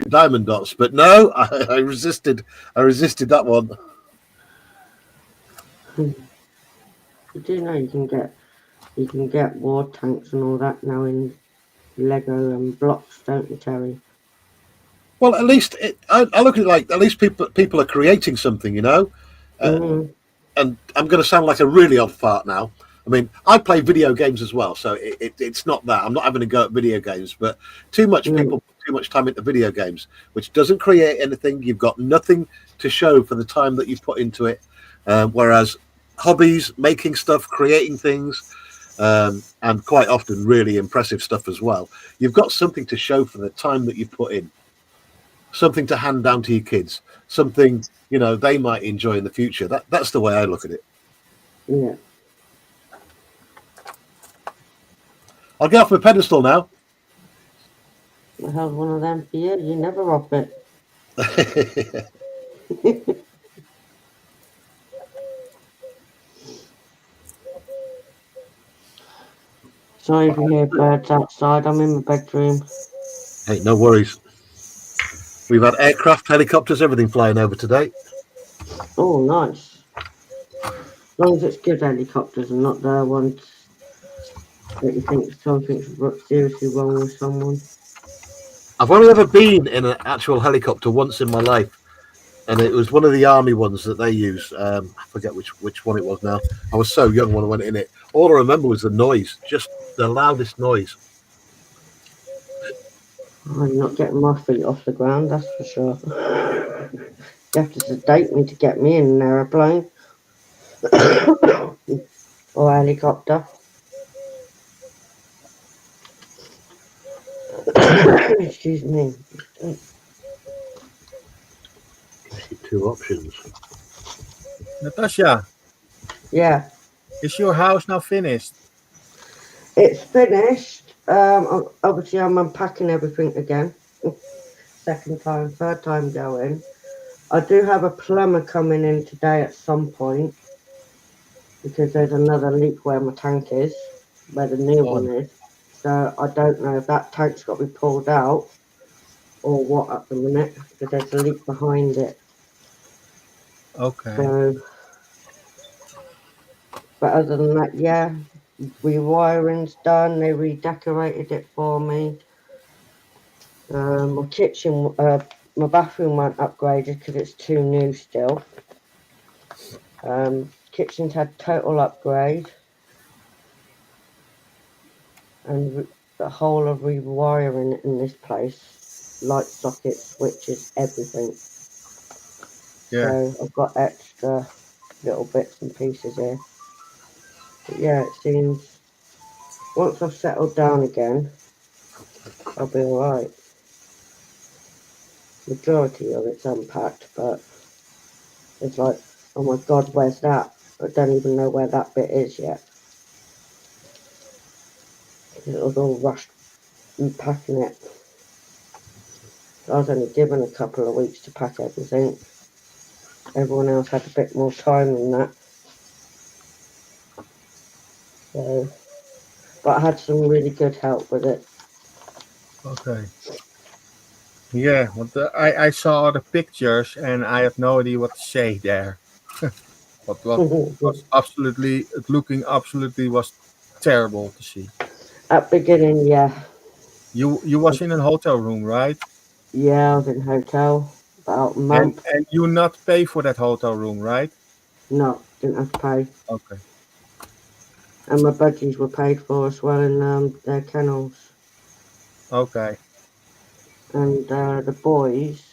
diamond dots, but no, I resisted. I resisted that one. You do know you can get war tanks and all that now in Lego and blocks, don't you, Terry? Well, at least I look at it like at least people are creating something, you know. And I'm going to sound like a really odd fart now. I mean, I play video games as well, so it's not that. I'm not having a go at video games, but too much people put too much time into video games, which doesn't create anything. You've got nothing to show for the time that you put into it. Whereas hobbies, making stuff, creating things, and quite often really impressive stuff as well. You've got something to show for the time that you put in, something to hand down to your kids, something, you know, they might enjoy in the future. That's the way I look at it. Yeah. I'll get off my pedestal now. I held one of them for you. You never off it. Sorry if you hear birds outside. I'm in my bedroom. Hey, no worries. We've had aircraft, helicopters, everything flying over today. Oh, nice. As long as it's good helicopters and not the ones that you think something's seriously wrong with someone. I've only ever been in an actual helicopter once in my life, and it was one of the army ones that they use. I forget which one it was now. I was so young when I went in it. All I remember was the noise, just the loudest noise. I'm not getting my feet off the ground, that's for sure. You have to sedate me to get me in an aeroplane. Or a helicopter. Excuse me. Two options. Natasha, Yeah, is your house now finished? it's finished. Obviously, I'm unpacking everything again. Second time, third time going. I do have a plumber coming in today at some point because there's another leak where my tank is, where the new one is. So I don't know if that tank's got to be pulled out or what at the minute because there's a leak behind it. Okay. So, but other than that, yeah, rewiring's done. They redecorated it for me. My kitchen, my bathroom weren't upgraded because it's too new still. Kitchen's had total upgrade. And the whole of rewiring in this place, light sockets, switches, everything. Yeah. So I've got extra little bits and pieces here. But yeah, it seems once I've settled down again, I'll be alright. Majority of it's unpacked, but it's like, oh my god, where's that? I don't even know where that bit is yet. It was all rushed unpacking it. So I was only given a couple of weeks to pack everything. Everyone else had a bit more time than that. So, but I had some really good help with it. Okay. Yeah, want I saw the pictures and I have no idea what to say there. What was absolutely, it looking absolutely was terrible to see. At beginning, yeah. You was in a hotel room, right? Yeah, I was in hotel about a month. And you not pay for that hotel room, right? No, didn't have to pay. Okay. And my budgies were paid for as well in their kennels. Okay. And the boys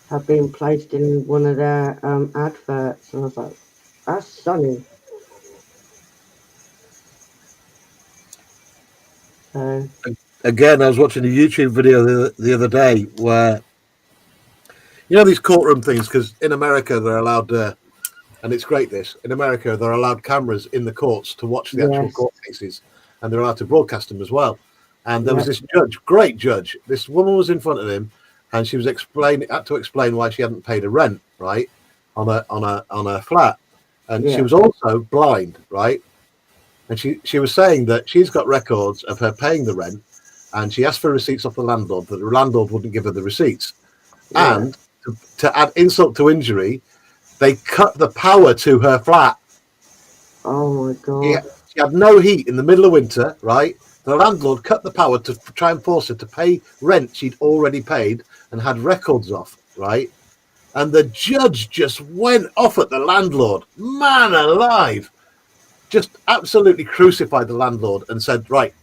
have been placed in one of their adverts. And I was like, that's stunning. So, Again, I was watching a YouTube video the other day where, you know, these courtroom things, because in America they're allowed, and it's great this, in America they're allowed cameras in the courts to watch the actual Yes. court cases, and they're allowed to broadcast them as well. And there was Yeah. this judge, great judge, this woman was in front of him, and she was had to explain why she hadn't paid her rent, right, on her flat. And she Yeah. was also blind, right? And she was saying that she's got records of her paying the rent, and she asked for receipts off the landlord, but the landlord wouldn't give her the receipts. Yeah. And to add insult to injury, they cut the power to her flat. Oh my god. She had no heat in the middle of winter, right? The landlord cut the power to try and force her to pay rent she'd already paid and had records of, right? And the judge just went off at the landlord. Man alive. Just absolutely crucified the landlord and said, right,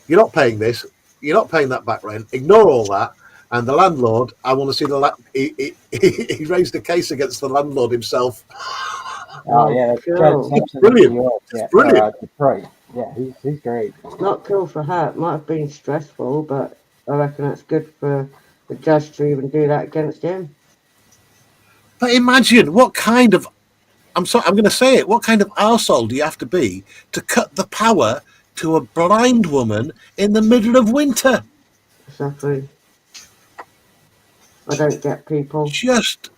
you're not paying this. you're not paying that back rent. Ignore all that. And the landlord, I want to see he raised a case against the landlord himself. Oh yeah, that's cool. Chad Simpson. Brilliant. New York. It's Yeah, brilliant. Detroit. Yeah, he's great. Not cool for her. It might have been stressful, but I reckon it's good for the judge to even do that against him. But imagine what kind of, I'm going to say it, what kind of arsehole do you have to be to cut the power to a blind woman in the middle of winter? Exactly. I don't get people. Just,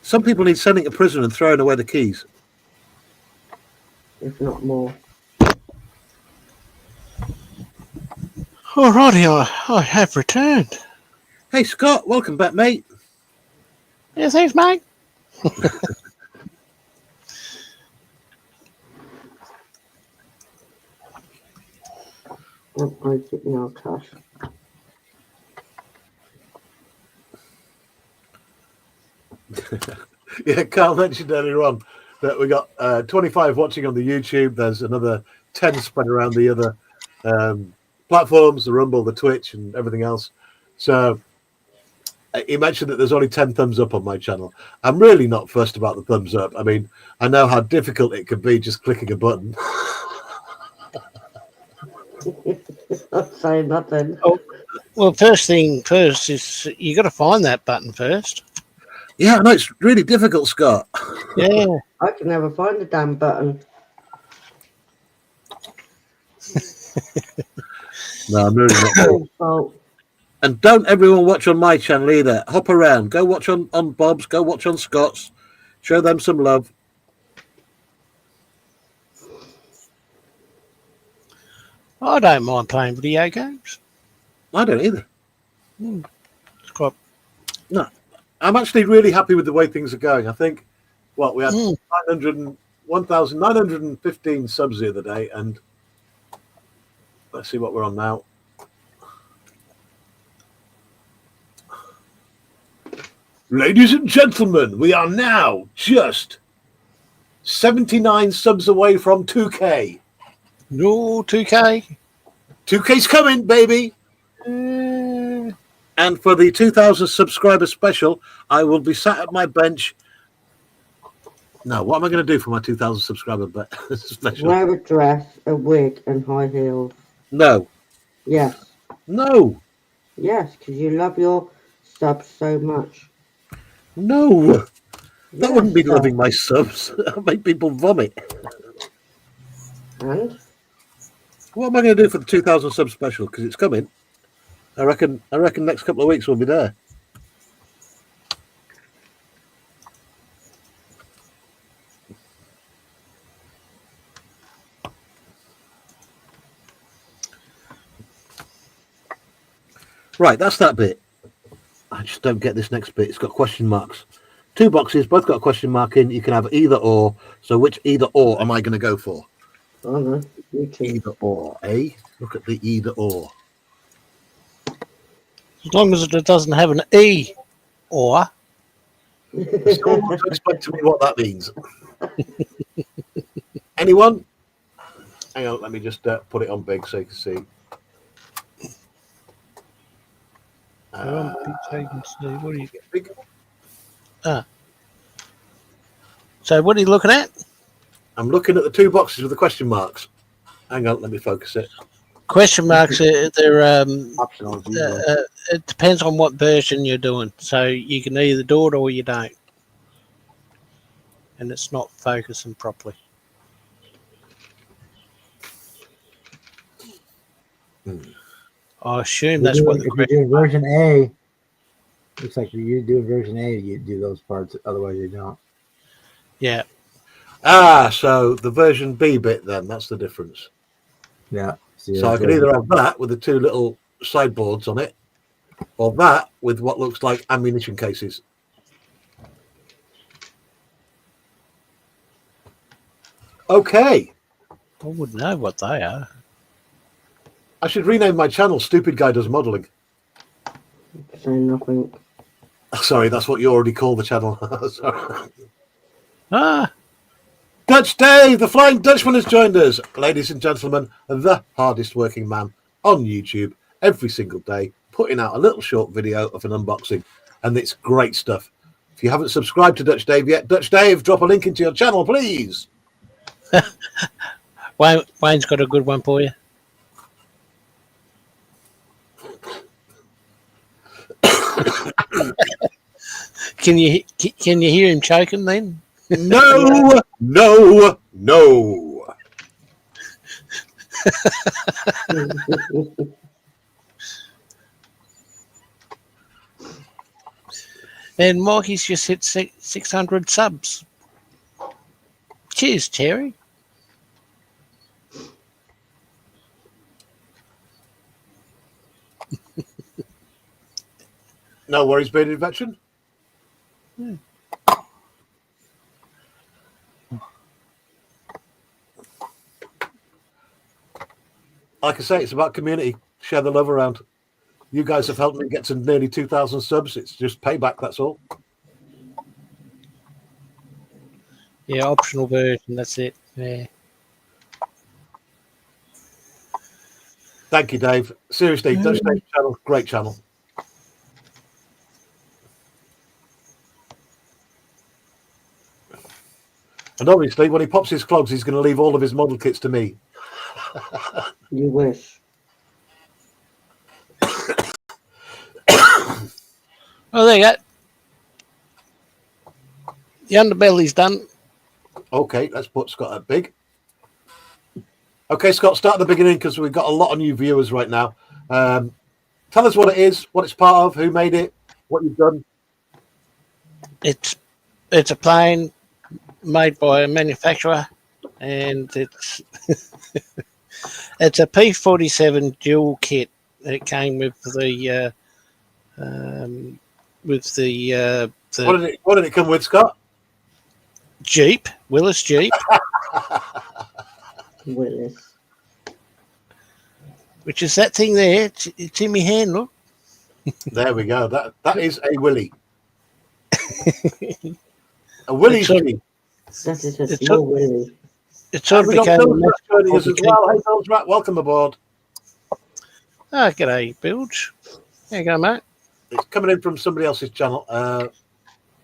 some people need sending to prison and throwing away the keys. If not more. Alrighty, I have returned. Hey, Scott, welcome back, mate. Yeah, thanks, mate. Don't break it now, Tash. Yeah, Carl mentioned earlier on that we got 25 watching on the YouTube. There's another 10 spread around the other platforms, the Rumble, the Twitch, and everything else. So he mentioned that there's only 10 thumbs up on my channel. I'm really not fussed about the thumbs up. I mean, I know how difficult it can be just clicking a button. I'm saying nothing. Well, first thing first is you got to find that button first. Yeah, I know it's really difficult, Scott. Yeah. I can never find the damn button. No, I'm really not. Your fault. And don't everyone watch on my channel either. Hop around. Go watch on Bob's. Go watch on Scott's. Show them some love. I don't mind playing video games. I don't either. It's quite. No, I'm actually really happy with the way things are going. I think, well, we had 1,915 subs the other day, and let's see what we're on now. Ladies and gentlemen, we are now just 79 subs away from 2K. No, 2K. 2K's coming, baby. And for the 2,000 subscriber special, I will be sat at my bench. No, what am I going to do for my 2,000 subscriber special? Wear a dress, a wig, and high heels. No. Yes. No. Yes, because you love your subs so much. No. That Yes, wouldn't be sir. loving my subs. That would make people vomit. And? What am I going to do for the 2,000 sub special? Because it's coming. I reckon next couple of weeks we'll be there. Right, that's that bit. I just don't get this next bit. It's got question marks. 2 boxes, both got a question mark in. You can have either or. So which either or am I going to go for? I don't know. You too. Either or, eh? Look at the either or. As long as it doesn't have an E or. Someone wants to explain to me what that means. Anyone? Hang on, let me just put it on big so you can see. What are you? Big. So what are you looking at? I'm looking at the 2 boxes with the question marks. Hang on, let me focus it. Question marks. They're Optional. as usual. it depends on what version you're doing. So you can either do it or you don't, and it's not focusing properly. I assume that's what the if you're question. doing version A, looks like if you're doing version A, you do those parts. Otherwise, you don't. Yeah. So the version B bit then, that's the difference. Yeah. So I can either have that with the 2 little sideboards on it, or that with what looks like ammunition cases. Okay. I wouldn't know what they are. I should rename my channel Stupid Guy Does Modelling. Say nothing. Sorry, that's what you already call the channel. Sorry. Ah, Dutch Dave, the Flying Dutchman, has joined us. Ladies and gentlemen, the hardest working man on YouTube every single day, putting out a little short video of an unboxing. And it's great stuff. If you haven't subscribed to Dutch Dave yet, Dutch Dave, drop a link into your channel, please. Wayne's got a good one for you. Can you hear him choking then? No, no, no. And Mikey's just hit 600 subs. Cheers, Terry. No worries, bearded veteran. Like I say, it's about community. Share the love around. You guys have helped me get to nearly 2,000 subs. It's just payback, that's all. Yeah, optional version, that's it. Yeah. Thank you, Dave. Seriously, Dutch Dave channel, great channel. And obviously, when he pops his clogs, he's going to leave all of his model kits to me. You wish. Oh, there you go. The underbelly's done. Okay, let's put Scott at big. Okay, Scott, start at the beginning because we've got a lot of new viewers right now. Tell us what it is, what it's part of, who made it, what you've done. It's a plane made by a manufacturer, and it's it's a P-47 dual kit. It came with the What did it come with, Scott? Jeep, Willis Jeep, Willis. which is that thing there. It's in my hand, look. There we go. That is a Willy. A Willie's It's a- Jeep. That is a It's small Willis. It sort of We've got became. Bill Rat joining us as well. Hey, Bill's Rat, welcome aboard. Oh, g'day, Bilge. There you go, mate. It's coming in from somebody else's channel.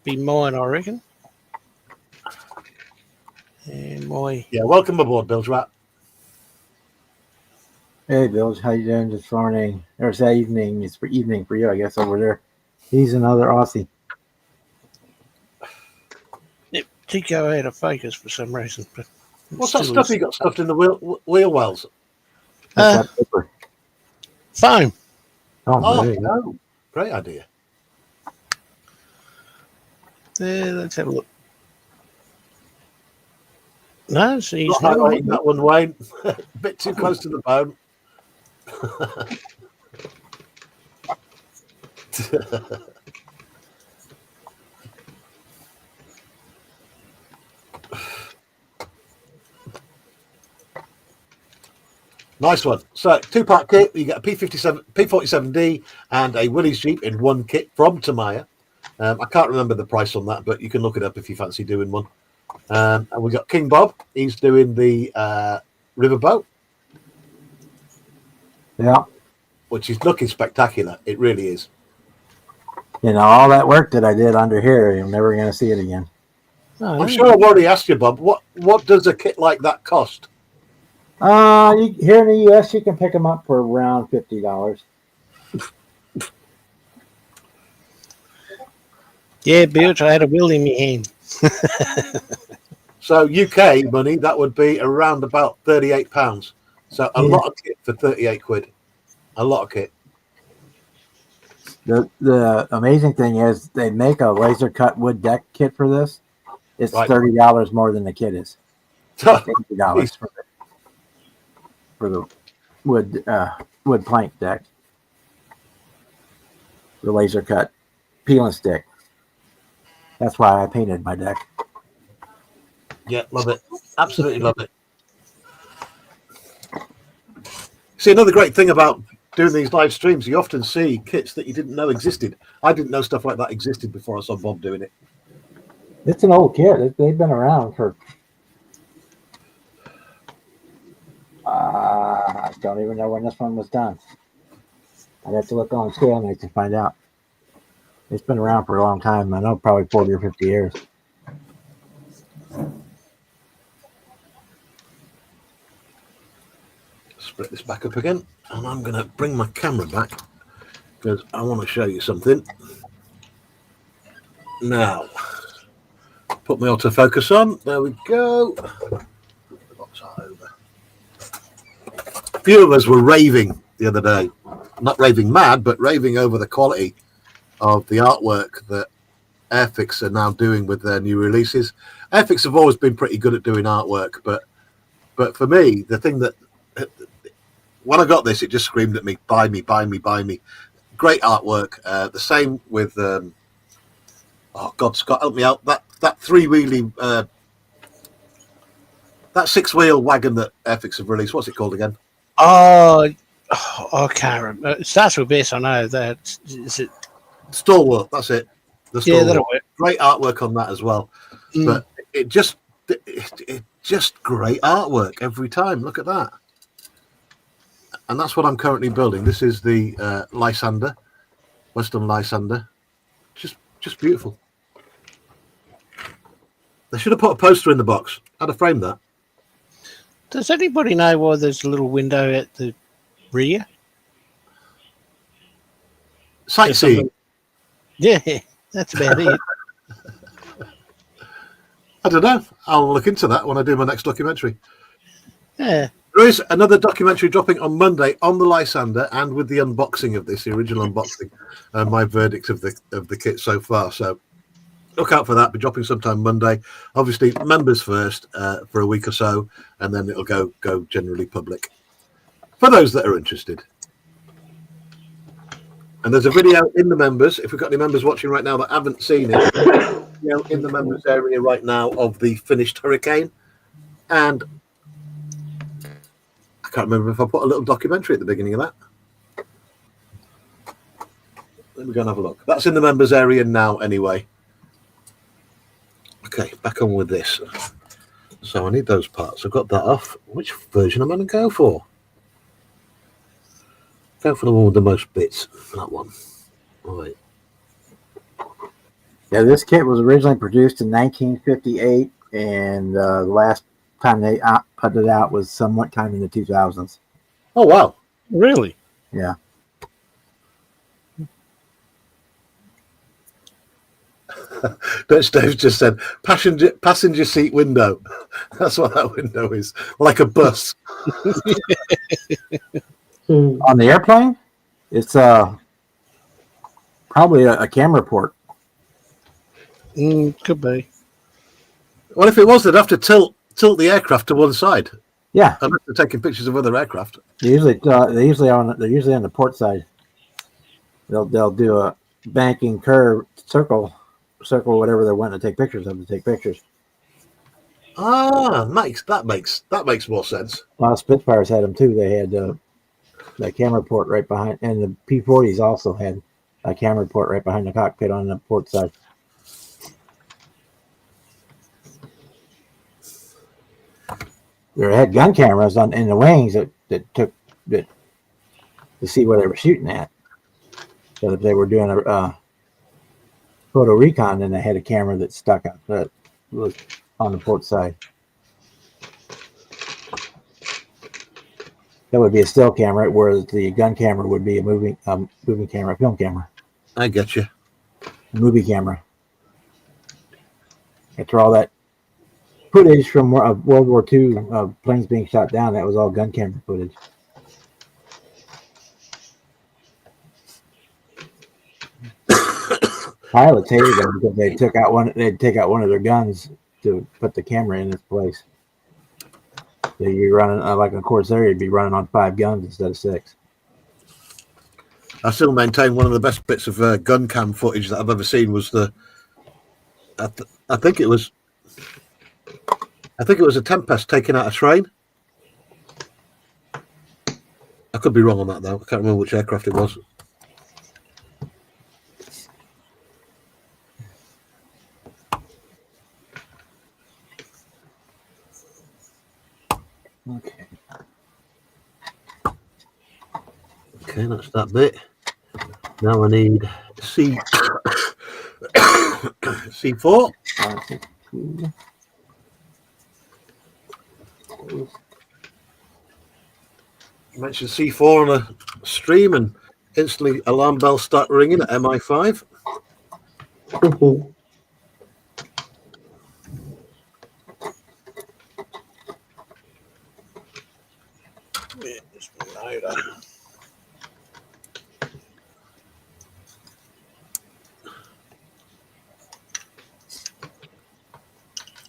Be mine, I reckon. And my Yeah, welcome aboard, Bill's Rat. Hey, Bill, how you doing this morning? Or it's evening. It's for evening for you, I guess, over there. He's another Aussie. Tico had a focus for some reason, but What's that stuff you got stuffed in the wheel wells? That's that paper. Foam. Oh, there you go. no. Great idea. Let's have a look. No, so he's Not highlighting that one, Wayne. A bit too close to the bone. Nice one. So, two-part kit. You get a P47D and a Willys Jeep in one kit from Tamiya. I can't remember the price on that, but you can look it up if you fancy doing one. And we got King Bob. He's doing the riverboat, Yeah. which is looking spectacular. It really is. You know, all that work that I did under here, you're never going to see it again. Oh, I'm sure I've already asked you, Bob. What does a kit like that cost? Here in the U.S., you can pick them up for around $50. yeah, Bilge, I had a wheel in my hand. So UK money, that would be around about £38. So a lot of kit for 38 quid. A lot of kit. The amazing thing is they make a laser cut wood deck kit for this. It's Right. $30 more than the kit is. $50 for the wood plank deck. The laser cut peel and stick. That's why I painted my deck. Yeah, love it. Absolutely love it. See, another great thing about doing these live streams, you often see kits that you didn't know existed. I didn't know stuff like that existed before I saw Bob doing it. It's an old kit. They've been around for I don't even know when this one was done. I'd have to look on scale to find out. It's been around for a long time. I know probably 40 or 50 years. Split this back up again, and I'm going to bring my camera back because I want to show you something. Now, put my autofocus on. There we go. A few of us were raving the other day. Not raving mad, but raving over the quality of the artwork that Airfix are now doing with their new releases. Airfix have always been pretty good at doing artwork, but for me, the thing that when I got this, it just screamed at me, buy me, buy me, buy me. Great artwork. The same with oh God, Scott, help me out. That three-wheeling that six-wheel wagon that Airfix have released, what's it called again? Oh, I can't remember. It starts with this, I know that. Is it? Stalwart, that's it. The Yeah, Stalwart. that'll work. Great artwork on that as well. But it just great artwork every time. Look at that. And that's what I'm currently building. This is the Lysander, Western Lysander. Just beautiful. They should have put a poster in the box. I'd have framed that. Does anybody know why there's a little window at the rear? Sightseeing. Yeah, that's about it. I don't know. I'll look into that when I do my next documentary. Yeah. There is another documentary dropping on Monday on the Lysander and with the unboxing of this, the original unboxing, my verdict of the kit so far. So look out for that. Be dropping sometime Monday. Obviously, members first for a week or so, and then it'll go generally public for those that are interested. And there's a video in the members. If we've got any members watching right now that haven't seen it, in the members area right now of the finished Hurricane, and I can't remember if I put a little documentary at the beginning of that. Let me go and have a look. That's in the members area now, anyway. Okay, back on with this. So I need those parts. I've got that off. Which version am I going to go for? Go for the one with the most bits. That one. All right. Yeah, this kit was originally produced in 1958, and the last time they put it out was somewhat time in the 2000s. Oh, wow. Really? Yeah. Dutch Dave just said passenger seat window. That's what that window is. Like a bus. On the airplane, it's probably a camera port. Could be. Well, if it was, they'd have to tilt the aircraft to one side. Yeah, Unless they're taking pictures of other aircraft. they're usually on the port side. They'll do a banking curve circle whatever they're wanting to take pictures of to take pictures. Ah, that makes more sense. A lot of Spitfires had them too. They had that camera port right behind, and the P-40s also had a camera port right behind the cockpit on the port side. They had gun cameras in the wings that took to see where they were shooting at. So if they were doing a photo recon, then they had a camera that stuck out that was on the port side. That would be a still camera, whereas the gun camera would be a moving camera, film camera. I get you. Movie camera. After all that footage from World War II planes being shot down, that was all gun camera footage. Pilots hated them because they'd take out one of their guns to put the camera in its place. So you're running like a Corsair, you'd be running on 5 guns instead of 6. I still maintain one of the best bits of gun cam footage that I've ever seen was I think it was a Tempest taking out a train. I could be wrong on that though. I can't remember which aircraft it was. Okay. Okay, that's that bit. Now I need C C4. You mentioned C4 on a stream, and instantly alarm bells start ringing at MI5.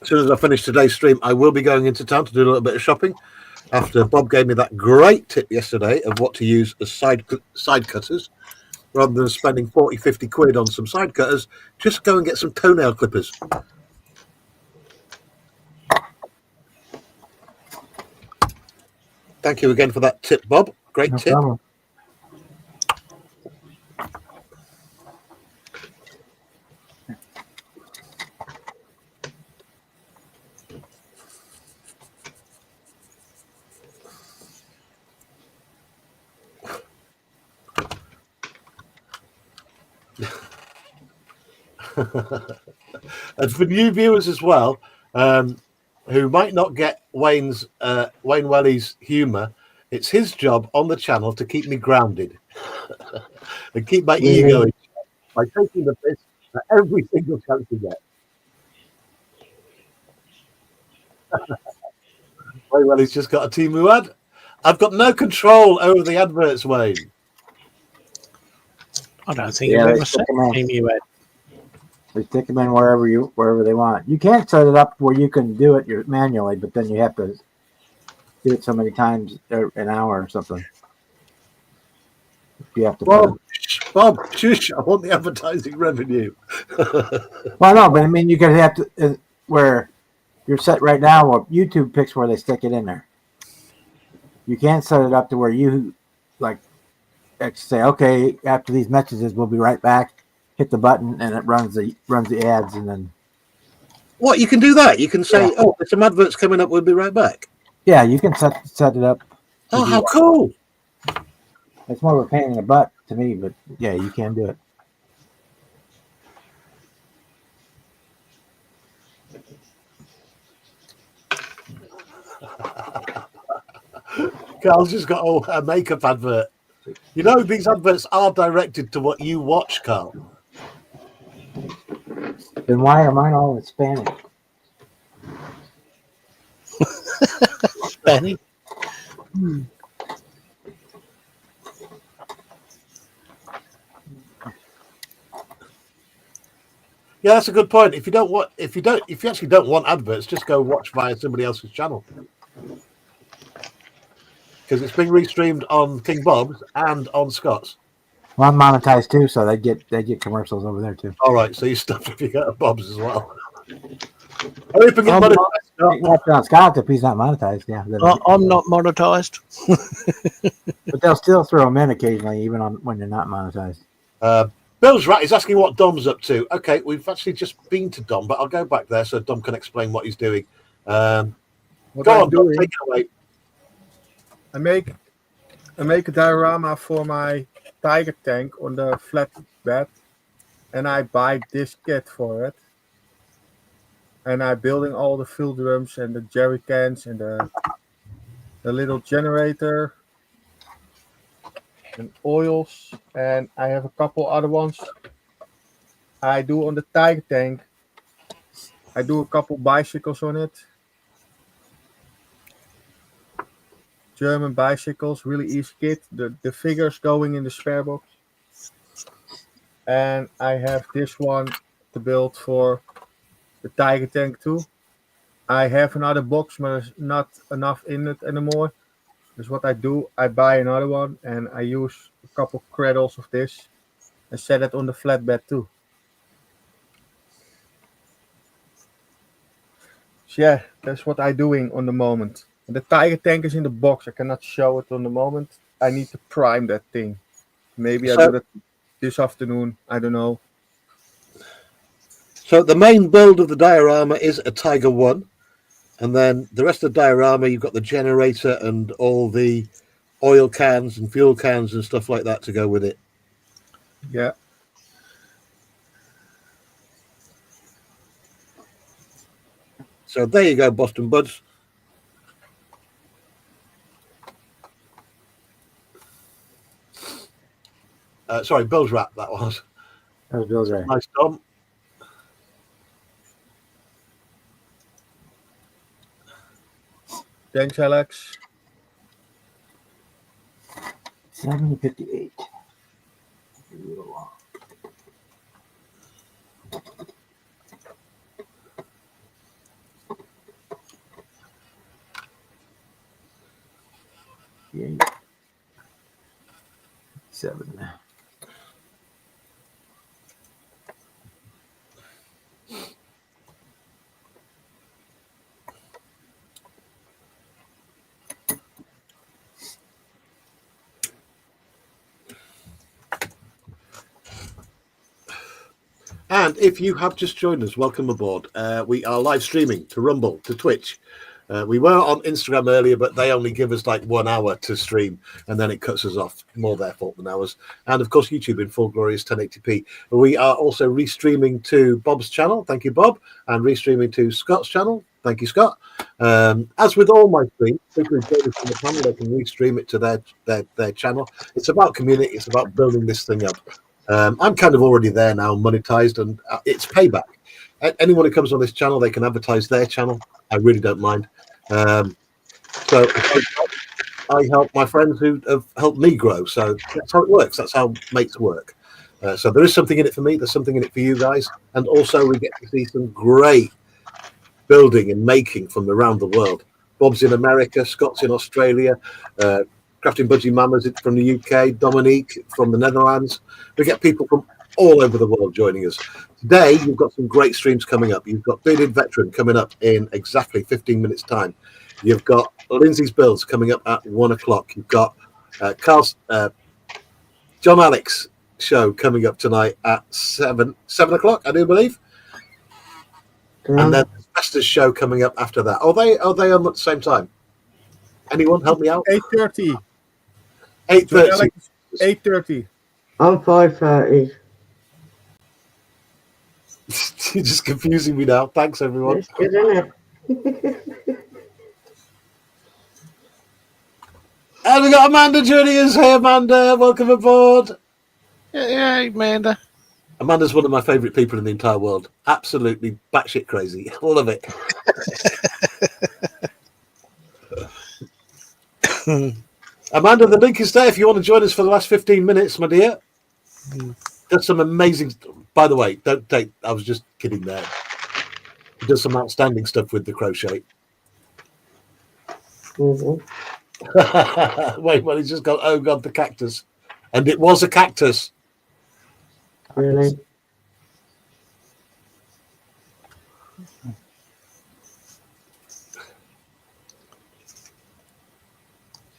As soon as I finish today's stream, I will be going into town to do a little bit of shopping. After Bob gave me that great tip yesterday of what to use as side cutters, rather than spending 40, 50 quid on some side cutters, just go and get some toenail clippers. Thank you again for that tip, Bob. Great tip. Problem. And for new viewers as well, who might not get Wayne Welly's humour, it's his job on the channel to keep me grounded and keep my ear going By taking the piss at every single chance you get. Wayne Welly's just got a Temu ad. I've got no control over the adverts, Wayne. I don't think Yeah, I've they ever stick seen 'em in. you at. They stick them in wherever they want. You can't set it up where you can do it manually, but then you have to do it so many times an hour or something. You have to. Bob, shush! I want the advertising revenue. Well, no, but I mean, you could have to where you're set right now. Well, YouTube picks where they stick it in there. You can't set it up to where you like say, okay, after these messages, we'll be right back. Hit the button and it runs the ads, and then What, you can do that? You can say, "Oh, there's some adverts coming up. We'll be right back." yeah, you can set it up. Oh, how cool! It's more of a pain in the butt to me, but yeah, you can do it. Carl's just got a makeup advert. You know, these adverts are directed to what you watch, Carl. Then why are mine all in Spanish? Benny. Yeah, that's a good point. If you actually don't want adverts, just go watch via somebody else's channel. Because it's being restreamed on King Bob's and on Scott's. Well, I'm monetized too, so they get commercials over there too. All right, so you stuff if you go to Bob's as well. Or if you get money, Watch on Scott if he's not monetized, yeah. I'm not monetized. But they'll still throw them in occasionally, even when you're not monetized. Bill's right. He's asking what Dom's up to. Okay, we've actually just been to Dom, but I'll go back there so Dom can explain what he's doing. What Go I'm on, Dom, doing, take it away. I make a diorama for my Tiger tank on the flatbed, and I buy this kit for it. And I'm building all the fuel drums and the jerry cans and the little generator and oils, and I have a couple other ones I do on the Tiger tank. I do a couple bicycles on it. German bicycles, really easy kit. The figures going in the spare box. And I have this one to build for the Tiger tank too. I have another box, but there's not enough in it anymore. That's what I do. I buy another one and I use a couple cradles of this and set it on the flatbed too. So yeah, that's what I'm doing on the moment. The Tiger tank is in the box. I cannot show it on the moment. I need to prime that thing. Maybe I do that this afternoon. I don't know. So the main build of the diorama is a Tiger 1. And then the rest of the diorama, you've got the generator and all the oil cans and fuel cans and stuff like that to go with it. Yeah. So there you go, Boston Buds. Sorry, Bill's wrap that was. That was Bill's right. Nice, Tom. Thanks, Alex. 7:58. Yeah. 7. And if you have just joined us, welcome aboard. We are live streaming to Rumble, to Twitch. We were on Instagram earlier, but they only give us like 1 hour to stream, and then it cuts us off. More their fault than ours. And of course, YouTube in full glorious 1080p. We are also restreaming to Bob's channel. Thank you, Bob. And restreaming to Scott's channel. Thank you, Scott. As with all my streams, people who join us on the panel, they can restream it to their channel. It's about community. It's about building this thing up. I'm kind of already there now, monetized, and it's payback. Anyone who comes on this channel, they can advertise their channel. I really don't mind. So I help my friends who have helped me grow. So that's how it works. That's how mates work. So there is something in it for me. There's something in it for you guys. And also we get to see some great building and making from around the world. Bob's in America, Scott's in Australia, Crafting Budgie Mamas from the UK, Dominique from the Netherlands. We get people from all over the world joining us. Today, you've got some great streams coming up. You've got Bearded Veteran coming up in exactly 15 minutes' time. You've got Lindsay's Builds coming up at 1 o'clock. You've got John Alex show coming up tonight at 7 o'clock, I do believe. And then the Masters show coming up after that. Are they on at the same time? Anyone help me out? 8:30. 8:30. 8:30. I'm 5:30. You're just confusing me now. Thanks, everyone. It's good, isn't it? And we got Amanda joining us. Hey, Amanda, welcome aboard. Yeah, Amanda. Amanda's one of my favourite people in the entire world. Absolutely batshit crazy. Love it. Amanda, the link is there if you want to join us for the last 15 minutes, my dear. Does some amazing. By the way, don't take. I was just kidding there. He does some outstanding stuff with the crochet. Mm-hmm. Wait, well, he's just got. Oh God, the cactus, and it was a cactus. Really?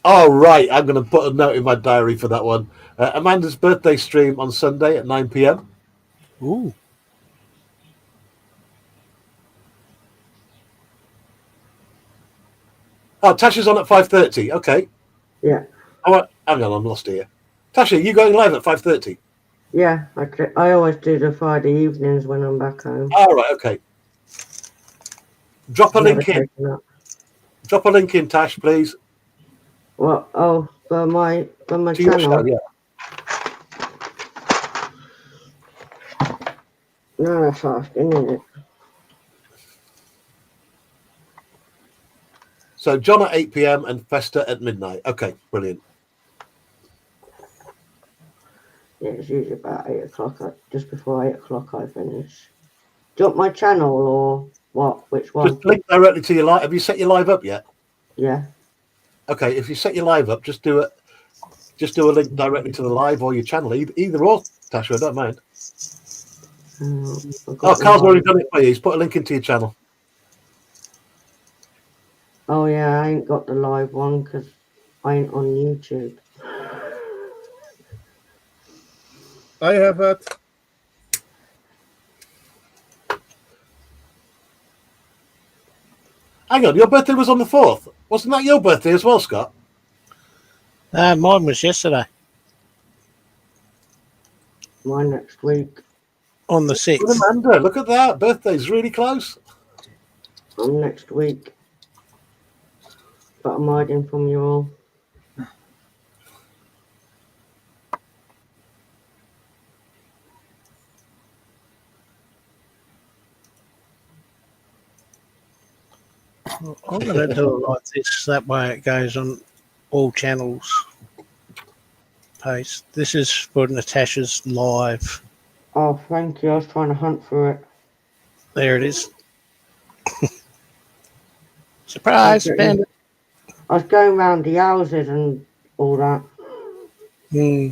All right, I'm going to put a note in my diary for that one. Amanda's birthday stream on Sunday at 9 p.m. Ooh. Oh, Tasha's on at 5:30. Okay. Yeah. Oh, hang on, I'm lost here. Tasha, you going live at 5:30? Yeah, I always do the Friday evenings when I'm back home. All right, okay. Drop a Never link in. taken up. Drop a link in, Tash, please. What? Oh, for my To your show, channel? yeah. No, that's asking, isn't it? So John at 8 p.m. and Festa at midnight. Okay, brilliant. Yeah, it's usually about 8 o'clock. Just before 8 o'clock, I finish. Do you want my channel or what? Which one? Just link directly to your live. Have you set your live up yet? Yeah. Okay, if you set your live up, just do a link directly to the live or your channel. Either or, Tasha, I don't mind. Oh, Carl's already done it for you. He's put a link into your channel. Oh, yeah, I ain't got the live one because I ain't on YouTube. I have it. Hang on, your birthday was on the 4th. Wasn't that your birthday as well, Scott? Mine was yesterday Mine next week. on the Good 6th. Amanda, look at that. Birthday's really close. I'm next week. But I'm hiding from you all. I'm going to do it like this. That way it goes on all channels. Paste. This is for Natasha's live. Oh, thank you. I was trying to hunt for it. There it is. Surprise, Okay. Bandit. I was going round the houses and all that. Hmm.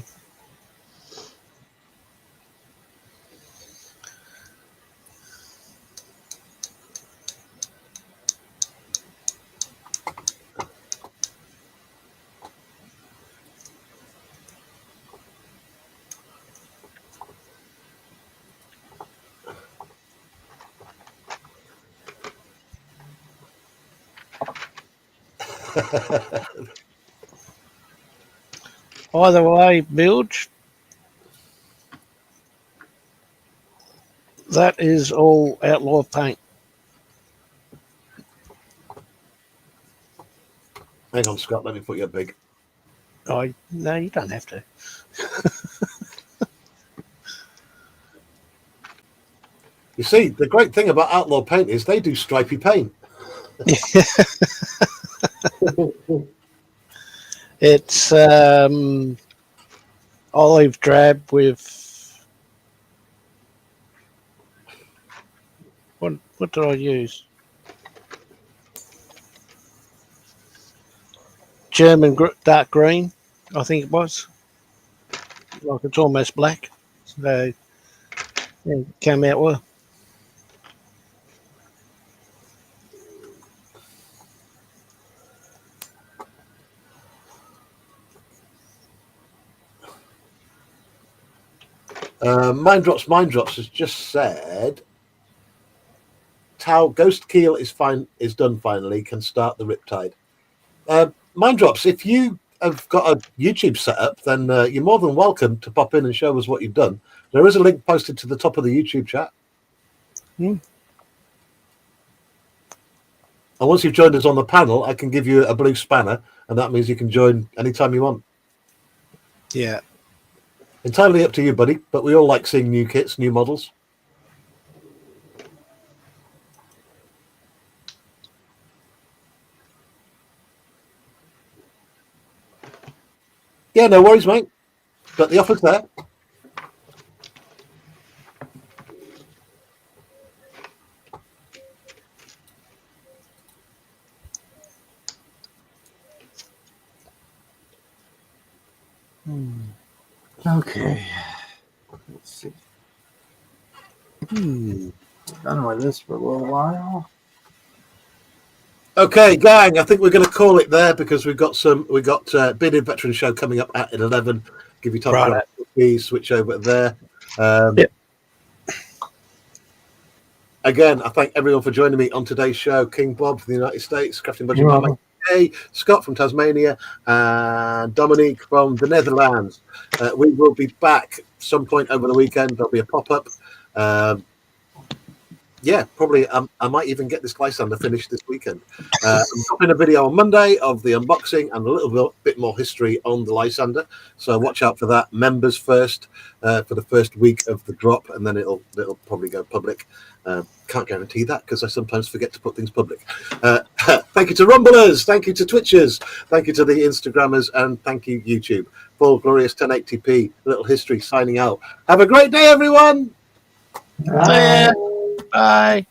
Either way, Bilge, that is all Outlaw Paint. Hang on, Scott. Let me put you big. No, you don't have to. You see, the great thing about Outlaw Paint is they do stripy paint. It's olive drab with what did I use? German dark green, I think it was. Like it's almost black. So yeah, it came out well. Mind Drops has just said Tau Ghost Keel is done finally, can start the Riptide. Mind Drops, if you have got a YouTube set up, then you're more than welcome to pop in and show us what you've done. There is a link posted to the top of the YouTube chat. Hmm. And once you've joined us on the panel, I can give you a blue spanner, and that means you can join anytime you want. Yeah. Entirely up to you, buddy, but we all like seeing new kits, new models. Yeah, no worries, mate. But the offer's there. Okay. Let's see. Done with this for a little while. Okay, gang, I think we're going to call it there because we got Bearded Veteran Show coming up at 11. Give you time to grab a key, switch over there. Yep. Again, I thank everyone for joining me on today's show. King Bob from the United States, Crafting Budget You're Mama, welcome. Scott from Tasmania, and Dominique from the Netherlands. We will be back some point over the weekend. There'll be a pop-up. Yeah, probably. I might even get this Lysander finished this weekend. I'm dropping a video on Monday of the unboxing and a little bit more history on the Lysander. So watch out for that. Members first for the first week of the drop, and then it'll probably go public. Can't guarantee that because I sometimes forget to put things public. Thank you to Rumblers, thank you to Twitchers, thank you to the Instagrammers, and thank you YouTube. Full glorious 1080p little history signing out. Have a great day, everyone. Bye. Bye.